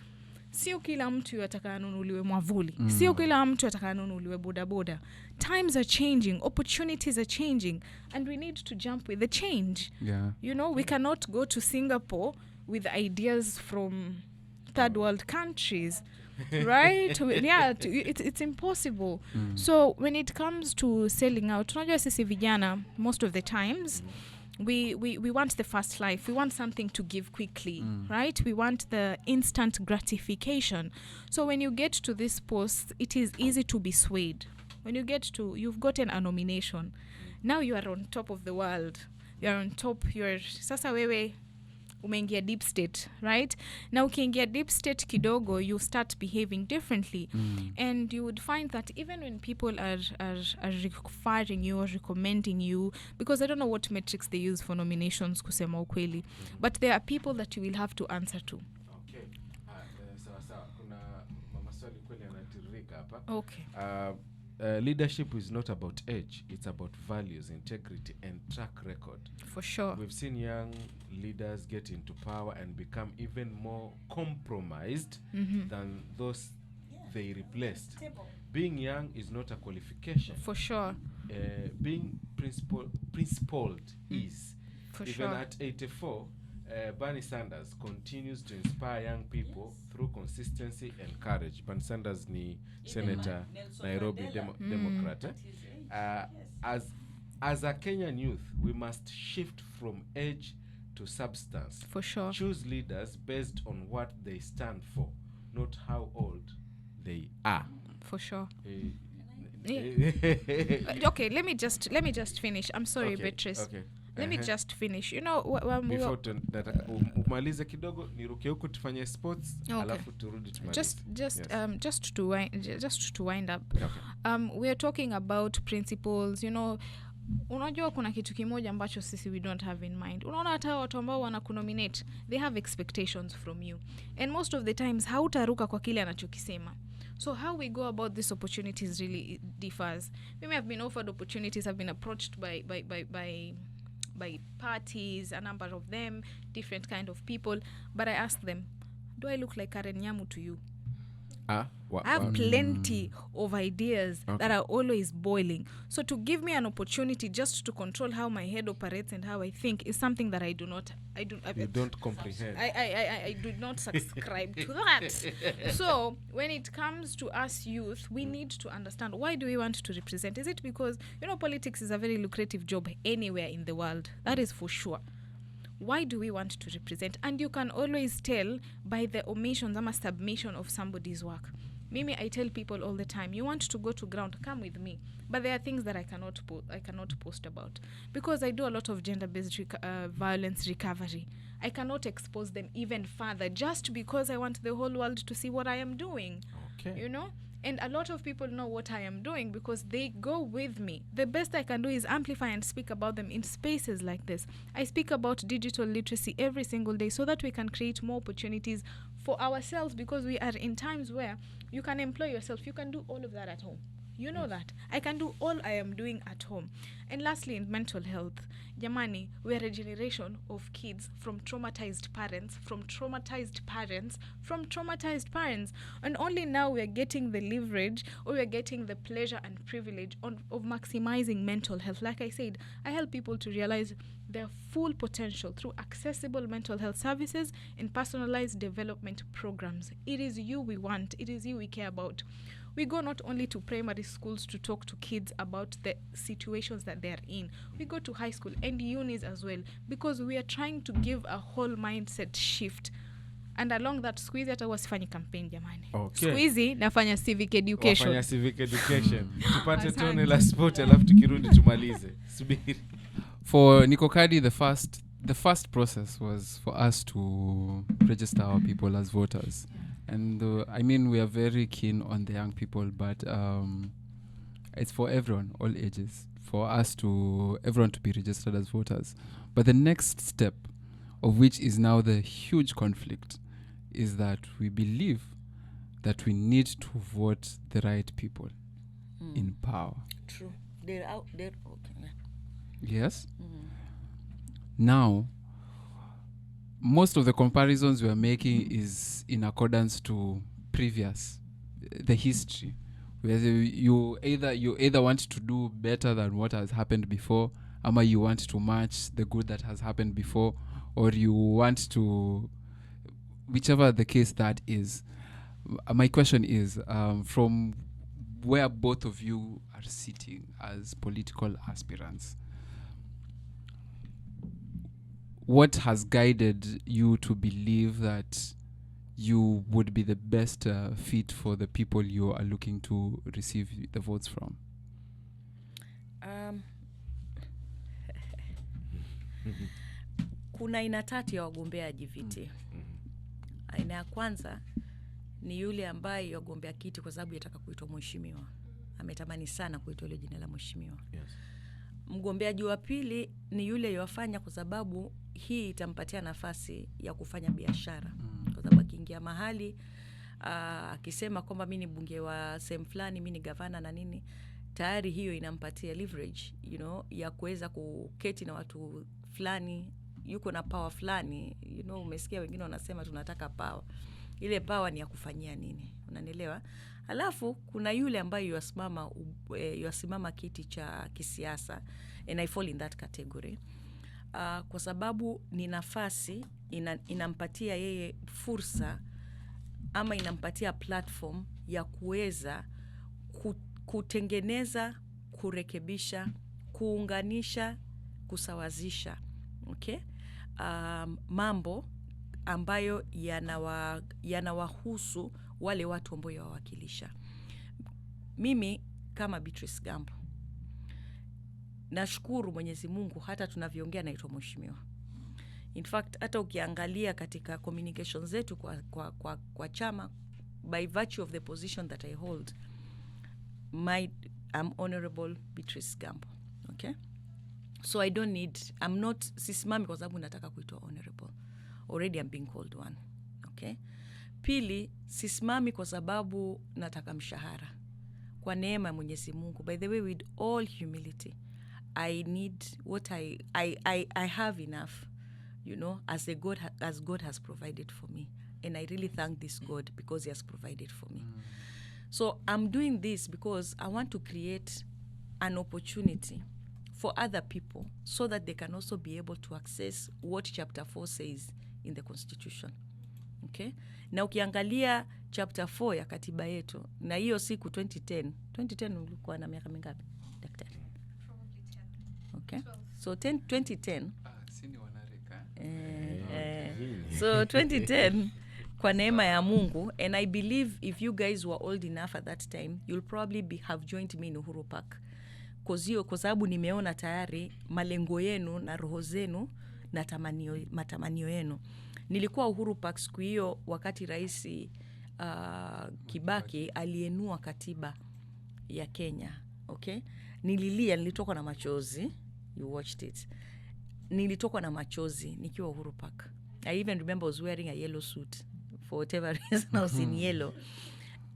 Sio kila mtu ataka anunuliwe mwavuli. Sio kila mtu ataka anunuliwe bodaboda. Times are changing, opportunities are changing, and we need to jump with the change. Yeah. You know, we cannot go to Singapore with ideas from third world countries. Right? Yeah, it's impossible. So when it comes to selling out, tunajua sisi vijana, most of the times we want the fast life. We want something to give quickly, right? We want the instant gratification. So when you get to this post, it is easy to be swayed. when you've gotten a nomination, now you are on top of the world, you're on top, sasa wewe umeingia deep state, right? Now ukiingia deep state kidogo, you start behaving differently. And you would find that even when people are referring you or recommending you, because I don't know what metrics they use for nominations kusema ukweli, but there are people that you will have to answer to. Okay. Sawa. Kuna maswali kweli yanatiririka hapa. Okay. Leadership is not about age, it's about values, integrity and track record. For sure. We've seen young leaders get into power and become even more compromised than those they replaced. Being young is not a qualification. For sure. Being principled is. For Even sure. at 84, Bernie Sanders continues to inspire young people through consistency and courage. Bernie Sanders ni Senator Nairobi Democrat. As a Kenyan youth, we must shift from age to substance. For sure. Choose leaders based on what they stand for, not how old they are. For sure. Yeah. Okay, let me just finish. I'm sorry, Beautrice. Okay. Let me just finish. You know, before umalize kidogo niruke huko tufanye sports alafu turudi tumalize. Just to wind up. Okay. We're talking about principles, you know. Unajua kuna kitu kimoja ambacho sisi we don't have in mind. Unaona hata watu ambao wanakunominate, they have expectations from you. And most of the times hautaruka kwa kile anachokisema. So how we go about these opportunities really differs. We may have been offered opportunities, have been approached by parties, a number of them, different kind of people, but I ask them, do I look like Karen Nyamu to you? I have plenty of ideas that are always boiling. So to give me an opportunity just to control how my head operates and how I think is something that you don't comprehend. I do not subscribe to that. So when it comes to us youth, we need to understand, why do we want to represent? Is it because, you know, politics is a very lucrative job anywhere in the world? That is for sure. Why do we want to represent? And you can always tell by the omissions or submission of somebody's work. Mimi, I tell people all the time, you want to go to ground, come with me. But there are things that I cannot post about. Because I do a lot of gender-based violence recovery. I cannot expose them even further just because I want the whole world to see what I am doing. Okay. You know? And a lot of people know what I am doing because they go with me. The best I can do is amplify and speak about them in spaces like this. I speak about digital literacy every single day so that we can create more opportunities for ourselves, because we are in times where you can employ yourself. You can do all of that at home. You know that. I can do all I am doing at home. And lastly, in mental health, Jamani, we are a generation of kids from traumatized parents. And only now we are getting the leverage, or we are getting the pleasure and privilege of maximizing mental health. Like I said, I help people to realize their full potential through accessible mental health services and personalized development programs. It is you we want. It is you we care about. We go not only to primary schools to talk to kids about the situations that they are in. We go to high school and unis as well, because we are trying to give a whole mindset shift. And along that, squeeze hata wasifanyi campaign jamani. Okay. Squeeze nafanya civic education. Wafanya civic education. Tupate tone la sport alafu tukirudi tumalize. Subiri. For Niko Kadi, the first process was for us to register our people as voters. And I mean, we are very keen on the young people, but it's for everyone, all ages, for everyone to be registered as voters. But the next step, of which is now the huge conflict, is that we believe that we need to vote the right people in power. True. They're out there. Okay. Yes. Now, most of the comparisons we are making is in accordance to the history. Where you either want to do better than what has happened before, or you want to match the good that has happened before, or you want to, whichever the case that is. My question is, from where both of you are sitting as political aspirants, what has guided you to believe that you would be the best fit for the people you are looking to receive the votes from? Kuna aina tatu ya wagombeaji viti. Aina ya kwanza ni yule ambaye yagombea kiti kwa sababu yataka kuitwa mheshimiwa. Ametamani sana kuitwa ile jina la mheshimiwa. Yes. Mgombeaji wa pili ni yule yafanya kwa sababu hii itampatia nafasi ya kufanya biashara. Kwa sababu akiingia mahali akisema kwamba mimi ni bunge wa sehemu fulani, mimi ni gavana na nini, tayari hiyo inampatia leverage, ya kuweza kuketi na watu fulani, yuko na power fulani, umesikia wengine wanasema tunataka power. Ile power ni ya kufanyia nini? Unanielewa? Alafu kuna yule ambaye yasimama kiti cha kisiasa, and I fall in that category. Kwa sababu ni nafasi inampatia yeye fursa ama inampatia platform ya kuweza kutengeneza, kurekebisha, kuunganisha, kusawazisha, okay? Mambo ambayo yanawahusu wale watu ambao yawakilisha. Mimi kama Beautrice Gambo nashukuru Mwenyezi Mungu hata tunavyoongea naitwa mheshimiwa. In fact hata ukiangalia katika communications zetu kwa chama, by virtue of the position that I hold, I'm honorable Beautrice Gambo, okay? So I'm not sisimami kwa sababu nataka kuitwa honorable. Already I'm being called one, okay? Pili, sisimami kwa sababu nataka mshahara. Kwa neema ya Mwenyezi Mungu, by the way, with all humility, I need what I have enough, as God has provided for me. And I really thank this God because he has provided for me. So I'm doing this because I want to create an opportunity for other people so that they can also be able to access what chapter 4 says in the Constitution. Okay? Na ukiangalia chapter 4 ya katiba yetu, na hiyo siku 2010 ulikuwa na miaka mingapi, daktari? Okay? So 2010 sini wanareka. So 2010 kwa neema ya Mungu, and I believe if you guys were old enough at that time, you'll probably have joined me in Uhuru Park. Kwa sababu nimeona tayari malengo yenu na roho zenu na matamanio yenu. Nilikuwa Uhuru Park siku hiyo wakati Rais Kibaki alienua katiba ya Kenya, okay? Nilitoka na machozi. You watched it. Nilitoka na machozi nikiwa Uhuru Park. I even remember I was wearing a yellow suit. For whatever reason, I was in yellow.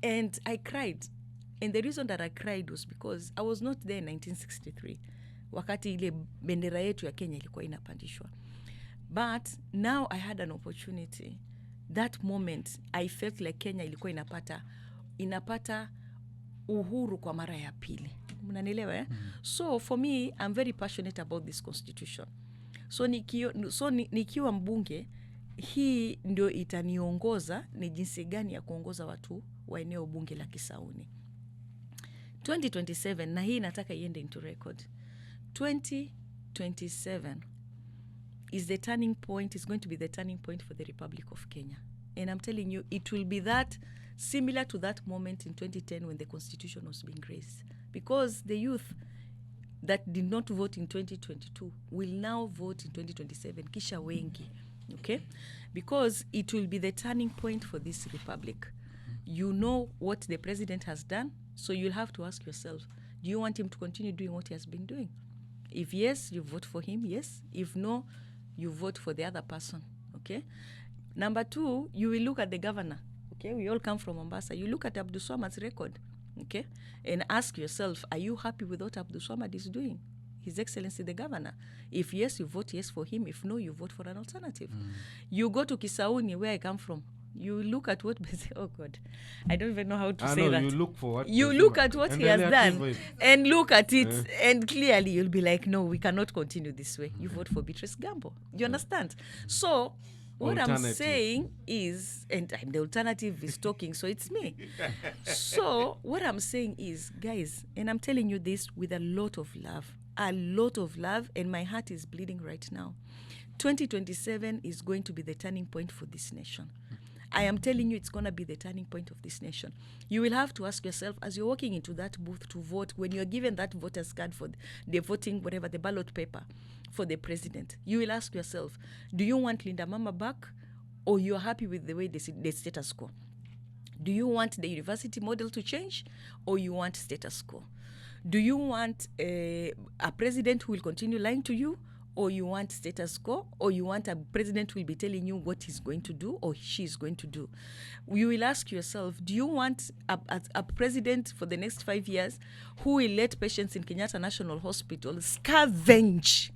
And I cried. And the reason that I cried was because I was not there in 1963. Wakati ile bendera yetu ya Kenya ilikuwa inapandishwa. But now I had an opportunity. That moment, I felt like Kenya ilikuwa inapata uhuru kwa mara ya pili. Mnanielewa, eh? So for me, I'm very passionate about this constitution. So nikiwa mbunge, hii ndio itaniongoza ni jinsi gani ya kuongoza watu wa eneo bunge la Kisauni. 2027, na hii nataka iende into record. 2027 is going to be the turning point for the Republic of Kenya. And I'm telling you, it will be similar to that moment in 2010 when the Constitution was being raised. Because the youth that did not vote in 2022 will now vote in 2027, kisha wengi, okay? Because it will be the turning point for this republic. You know what the president has done, so you'll have to ask yourself, do you want him to continue doing what he has been doing? If yes, you vote for him, yes. If no, you vote for the other person, okay? Number 2, you will look at the governor, okay? We all come from Mombasa. You look at Abdul Swamad's record, okay? And ask yourself, are you happy with what Abdul Swamad is doing? His Excellency the Governor. If yes, you vote yes for him. If no, you vote for an alternative. You go to Kisauni, where I come from. You look at what... Oh, God. I don't even know how to say that. You look for what... You look at what he has done and look at it, and clearly you'll be like, no, we cannot continue this way. You vote for Beautrice Gambo. You understand? So... What I'm saying is, and the alternative is talking, so it's me. So what I'm saying is, guys, and I'm telling you this with a lot of love, and my heart is bleeding right now. 2027 is going to be the turning point for this nation. I am telling you, it's going to be the turning point of this nation. You will have to ask yourself, as you're walking into that booth to vote, when you're given that voter's card for the voting, whatever, the ballot paper for the president, you will ask yourself, do you want Linda Mama back, or you're happy with the way the status quo? Do you want the university model to change, or you want status quo? Do you want a president who will continue lying to you, or you want status quo, or you want a president who will be telling you what he's going to do or she is going to do? You will ask yourself, do you want a president for the next 5 years who will let patients in Kenyatta National Hospital scavenge?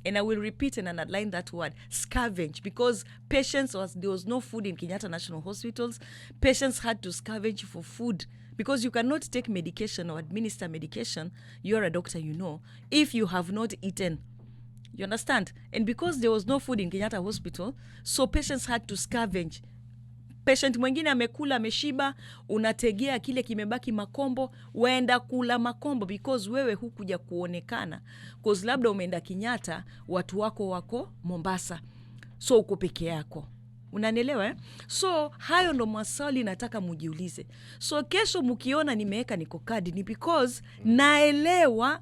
And I will repeat and underline that word, scavenge, because there was no food in Kenyatta National Hospitals. Patients had to scavenge for food, because you cannot take medication or administer medication, you're a doctor, you know, if you have not eaten. You understand? And because there was no food in Kenyatta Hospital, so patients had to scavenge. Patient mwingine amekula ameshiba, unategea kile kimebaki makombo, waenda kula makombo because wewe hukuja kuonekana. Because labda umeenda Kenyatta, watu wako Mombasa. So uko peke yako. Unanielewa eh? So hayo ndo maswali nataka mujiulize. So kesho mkiona nimeweka Niko Kadi ni because naelewa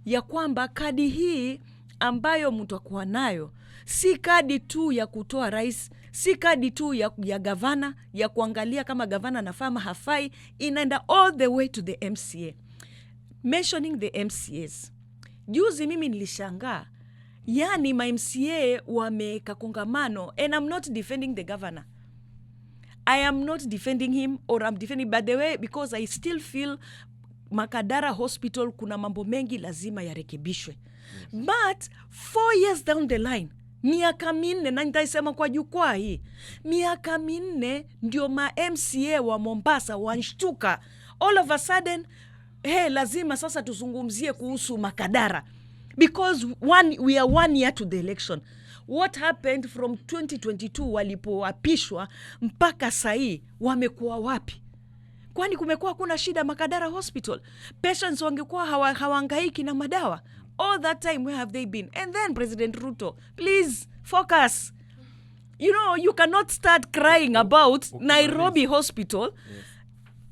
ya kwamba kadi hii ambayo mtakuwa nayo si kadi tu ya kutoa rais, si kadi tu ya gavana, ya kuangalia kama gavana anafaa hafai, inaenda all the way to the MCA. Mentioning the MCAs. Juzi mimi nilishangaa, yani ma MCA wameka kongamano, and I'm not defending the governor. I am not defending him, or I'm defending, by the way, because I still feel Makadara Hospital kuna mambo mengi lazima yarekebishwe. Yes. But 4 years down the line, miaka minne, na nitaisema kwa jukwaa hii, miaka minne ndio ma MCA wa Mombasa wanshtuka. All of a sudden, lazima sasa tuzungumzie kuhusu Makadara. Because we are 1 year to the election. What happened from 2022 walipoapishwa mpaka sahi, wamekuwa wapi? Kwani kumekuwa kuna shida Makadara Hospital? Patients wangekuwa hawangaiki na madawa. All that time, where have they been? And then President Ruto, please focus. You know, you cannot start crying about Nairobi Hospital. Yes.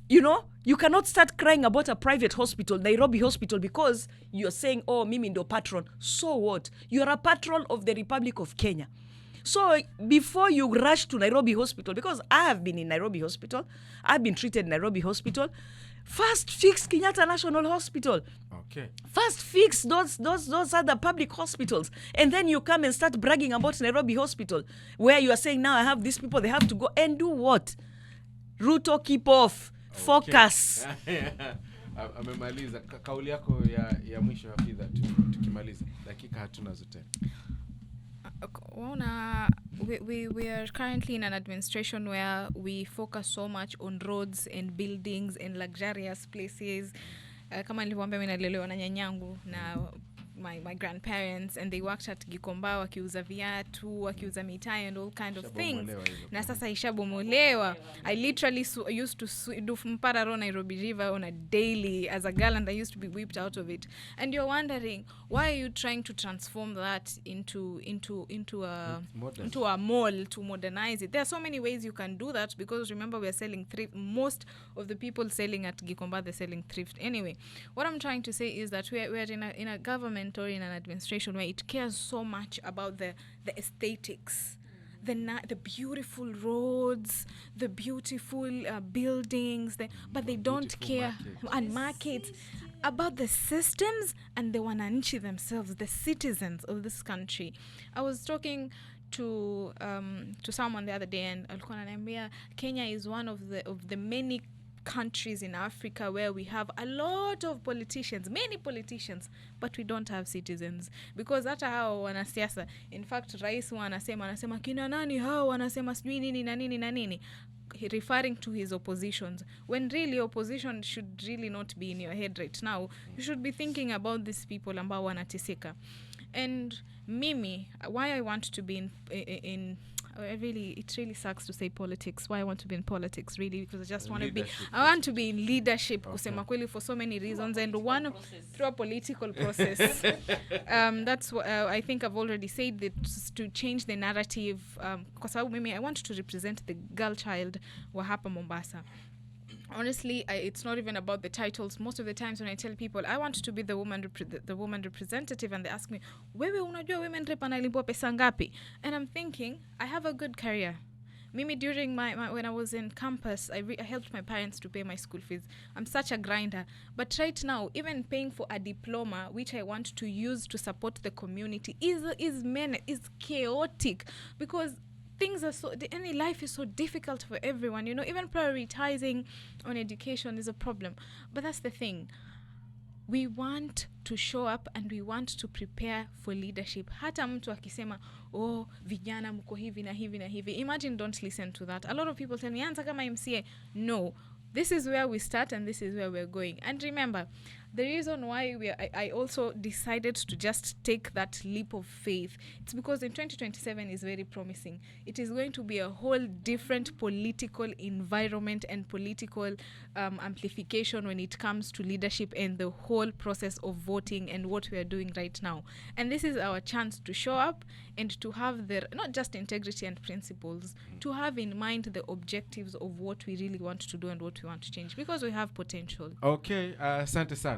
You know, you cannot start crying about a private hospital, Nairobi Hospital, because you're saying, oh, mimi ndo patron. So what? You're a patron of the Republic of Kenya. So before you rush to Nairobi Hospital, because I have been in Nairobi Hospital, I've been treated in Nairobi Hospital, first fix Kenyatta National Hospital. Okay. First fix those other public hospitals. And then you come and start bragging about Nairobi Hospital, where you are saying, now I have these people, they have to go and do what? Ruto, keep off. Focus. Amemaliza kauli yako ya mwisho Hafidha, tukimaliza dakika hatuna zote. We are currently in an administration where we focus so much on roads and buildings and luxurious places. Kama nilivyoambia mimi nalelewa na nyanyangu na my grandparents, and they worked at Gikomba wakiuza viatu, wakiuza mitai and all kind of things. Na sasa ishabomolewa. I literally used to do Mpararo Nairobi River on a daily as a girl, and I used to be whipped out of it. And you're wondering, why are you trying to transform that into a mall to modernize it? There are so many ways you can do that, because remember we are selling thrift. Most of the people selling at Gikomba, they're selling thrift. Anyway, what I'm trying to say is that we're in a government or in an administration where it cares so much about the aesthetics, the beautiful roads, the beautiful buildings, but they don't care and markets about the systems and the wananchi themselves, the citizens of this country. I was talking to someone the other day, and alikuwa ananiambia Kenya is one of the many countries in Africa where we have a lot of politicians, many politicians, but we don't have citizens. Because hata hao wanasiasa, in fact rais anasema kina nani hao wanasema sijui nini na nini na nini, referring to his oppositions, when really opposition should really not be in your head right now. You should be thinking about these people ambao wanateseka. And mimi, why I want to be in it really sucks to say politics. Why I want to be in politics, really, because I just want to be. Leadership. I want to be in leadership, kusema kweli, for so many reasons, and one through a political process. That's what I think I've already said, that to change the narrative. Because I want to represent the girl child wa hapa Mombasa. Honestly, it's not even about the titles. Most of the times when I tell people I want to be the woman representative, and they ask me, wewe unajua women rep analipwa pesa ngapi? And I'm thinking, I have a good career. Mimi, during my when I was in campus, I helped my parents to pay my school fees. I'm such a grinder. But right now, even paying for a diploma, which I want to use to support the community, is chaotic, because things are life is so difficult for everyone, even prioritizing on education is a problem. But that's the thing, we want to show up and we want to prepare for leadership. Hata mtu akisema, vijana mko hivi na hivi na hivi, imagine, don't listen to that. A lot of people tell me, anza kama MCA. No, this is where we start and this is where we're going. And remember, the reason why I also decided to just take that leap of faith, it's because in 2027 is very promising. It is going to be a whole different political environment and political amplification when it comes to leadership and the whole process of voting and what we are doing right now. And this is our chance to show up and to have not just integrity and principles, to have in mind the objectives of what we really want to do and what we want to change, because we have potential. Okay, asante sana.